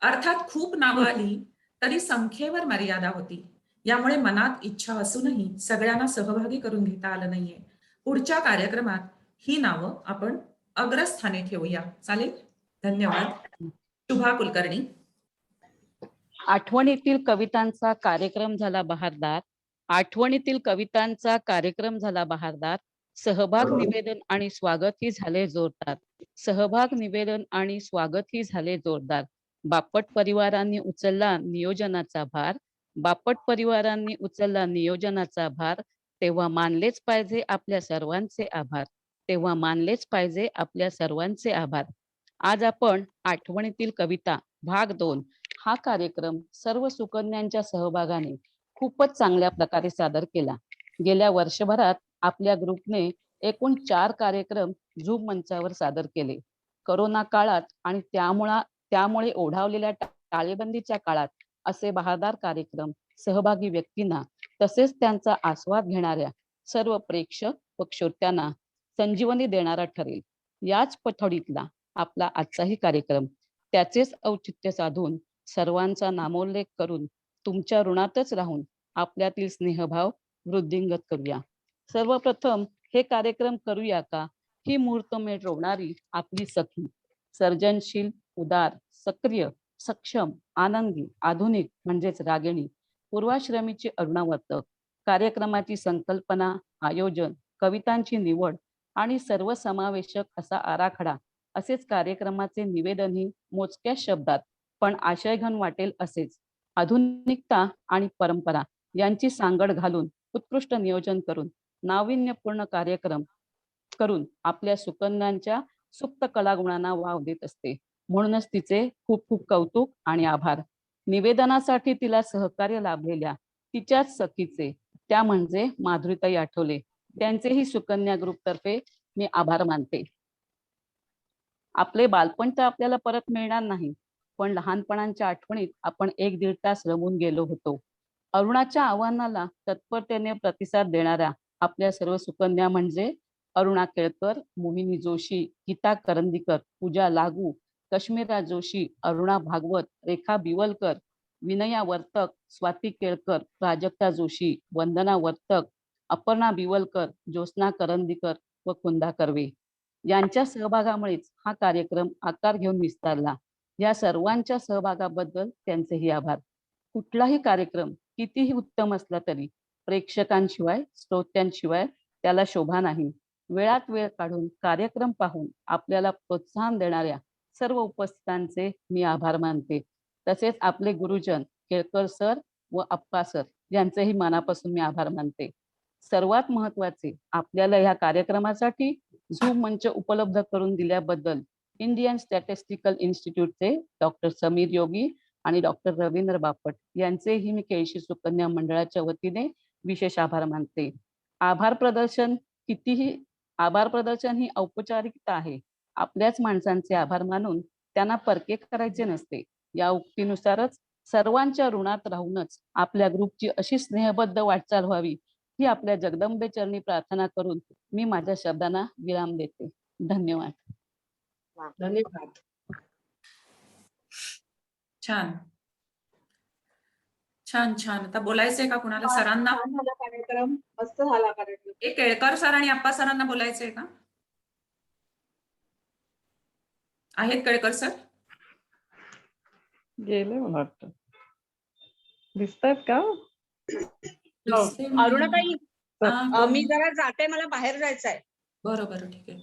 अर्थात खूप नावं आली तरी संख्येवर मर्यादा होती. यामुळे मनात इच्छा असूनही सगळ्यांना सहभागी करून घेता आलं नाहीये. पुढच्या कार्यक्रमात ही नावं आपण अग्रस्थानी ठेवूया. चालेल? धन्यवाद. शुभा कुलकर्णी. आठवणीतील कवितांचा कार्यक्रम झाला बहारदार. आठवणीतील कवितांचा कार्यक्रम झाला बहारदार. सहभाग निवेदन आणि स्वागत ही झाले जोरदार. सहभाग निवेदन आणि स्वागत ही झाले जोरदार. बापट परिवारांनी उचलला नियोजनाचा भार. बापट परिवारांनी उचलला नियोजनाचा भार. तेव्हा मानलेच पाहिजे आपल्या सर्वांचे आभार. तेव्हा मानलेच पाहिजे आपल्या सर्वांचे आभार. आज आपण आठवणीतील कविता भाग 2 हा कार्यक्रम सर्व सुकन्यांच्या सहभागाने खूपच चांगल्या प्रकारे सादर केला. गेल्या वर्षभरात आपल्या ग्रुपने एकूण 4 कार्यक्रम झूम मंचावर सादर केले. करोना काळात आणि त्यामुळे ओढावलेल्या टाळेबंदीच्या काळात असे बहारदार कार्यक्रम सहभागी व्यक्तींना तसेच त्यांचा आस्वाद घेणाऱ्या सर्व प्रेक्षक व श्रोत्यांना संजीवनी देणारा ठरेल. याच पठडीतला आपला आजचाही कार्यक्रम त्याचेच औचित्य साधून सर्वांचा नामोल्लेख करून तुमच्या ऋणातच राहून आपल्यातील स्नेहभाव वृद्धिंगत करूया. सर्वप्रथम हे कार्यक्रम करूया का ही मुहूर्तमेढ रोवणारी आपली सखी, सर्जनशील, उदार, सक्रिय, सक्षम, आनंदी, आधुनिक म्हणजेच रागिणी, पूर्वाश्रमीची अरुणावर्तक. कार्यक्रमाची संकल्पना, आयोजन, कवितांची निवड आणि सर्वसमावेशक असा आराखडा असेच कार्यक्रमाचे निवेदनही मोजक्या शब्दात पण आशयघन वाटेल असेच आधुनिकता आणि परंपरा यांची सांगड घालून उत्कृष्ट नियोजन करून नाविन्यपूर्ण कार्यक्रम करून आपल्या सुकन्यांच्या सुप्त कलागुणांना वाव देत असते. म्हणूनच तिचे खूप खूप कौतुक आणि आभार. निवेदनासाठी तिला सहकार्य लाभलेल्या तिच्याच सखीचे, त्या म्हणजे माधुरीताई आठवले, त्यांचेही सुकन्या ग्रुप तर्फे मी आभार मानते. आपले बालपण तर आपल्याला परत मिळणार नाही, पण लहानपणाच्या आठवणीत आपण 1-1.5 तास रमून गेलो होतो. अरुणाच्या आव्हानाला तत्परतेने प्रतिसाद देणाऱ्या आपल्या सर्व सुकन्या म्हणजे अरुणा केळकर, मोहिनी जोशी, गीता करंदीकर, पूजा लागू, कश्मीरा जोशी, अरुणा भागवत, रेखा बिवलकर, विनया वर्तक, स्वाती केळकर, प्राजक्ता जोशी, वंदना वर्तक, अपर्णा बिवलकर, ज्योत्स्ना करंदीकर व कुंदा कर्वे यांच्या सहभागामुळेच हा कार्यक्रम आकार घेऊन विस्तारला. या सर्वांच्या सहभागाबद्दल त्यांचेही आभार. कुठलाही कार्यक्रम कितीही उत्तम असला तरी प्रेक्षकांशिवाय, श्रोत्यांशिवाय त्याला शोभा नाही. वेळात वेळ काढून कार्यक्रम पाहून आपल्याला प्रोत्साहन देणाऱ्या सर्व उपस्थितांचे मी आभार मानते. तसेच आपले गुरुजन केळकर सर व अप्पा सर यांचेही मनापासून मी आभार मानते. सर्वात महत्त्वाचे, आपल्याला ह्या कार्यक्रमासाठी झूम मंच उपलब्ध करून दिल्याबद्दल इंडियन स्टॅटिस्टिकल इन्स्टिट्यूटचे डॉक्टर समीर योगी आणि डॉक्टर रवींद्र बापट यांचेही मी केळशी सुकन्या मंडळाच्या वतीने विशेष आभार मानते. आभार प्रदर्शन ही औपचारिकता आहे. आपल्याच माणसांचे आभार मानून त्यांना परके करायचे नसते. या उक्तीनुसारच सर्वांच्या ऋणात राहूनच आपल्या ग्रुपची अशी स्नेहबद्ध वाटचाल व्हावी ही आपल्या जगदंबे चरणी प्रार्थना करून मी माझ्या शब्दांना विराम देते. धन्यवाद. धन्यवाद. छान छान छान. आता बोलायचंय का कुणाला? सरांना? छान झाला कार्यक्रम, मस्त झाला कार्यक्रम. एक केळकर सर आणि अप्पा सरांना बोलायचंय का? आहेत केळकर सर? गेले मला वाटतं. दिसतायत का? दिसते नाही. अरुणाताई, हा, मी जरा जाते, मला बाहेर जायचं आहे. बरं बरं ठीक आहे.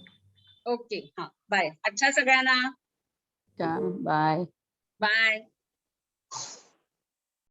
ओके, हा, बाय. अच्छा सगळ्यांना, बाय. बाय.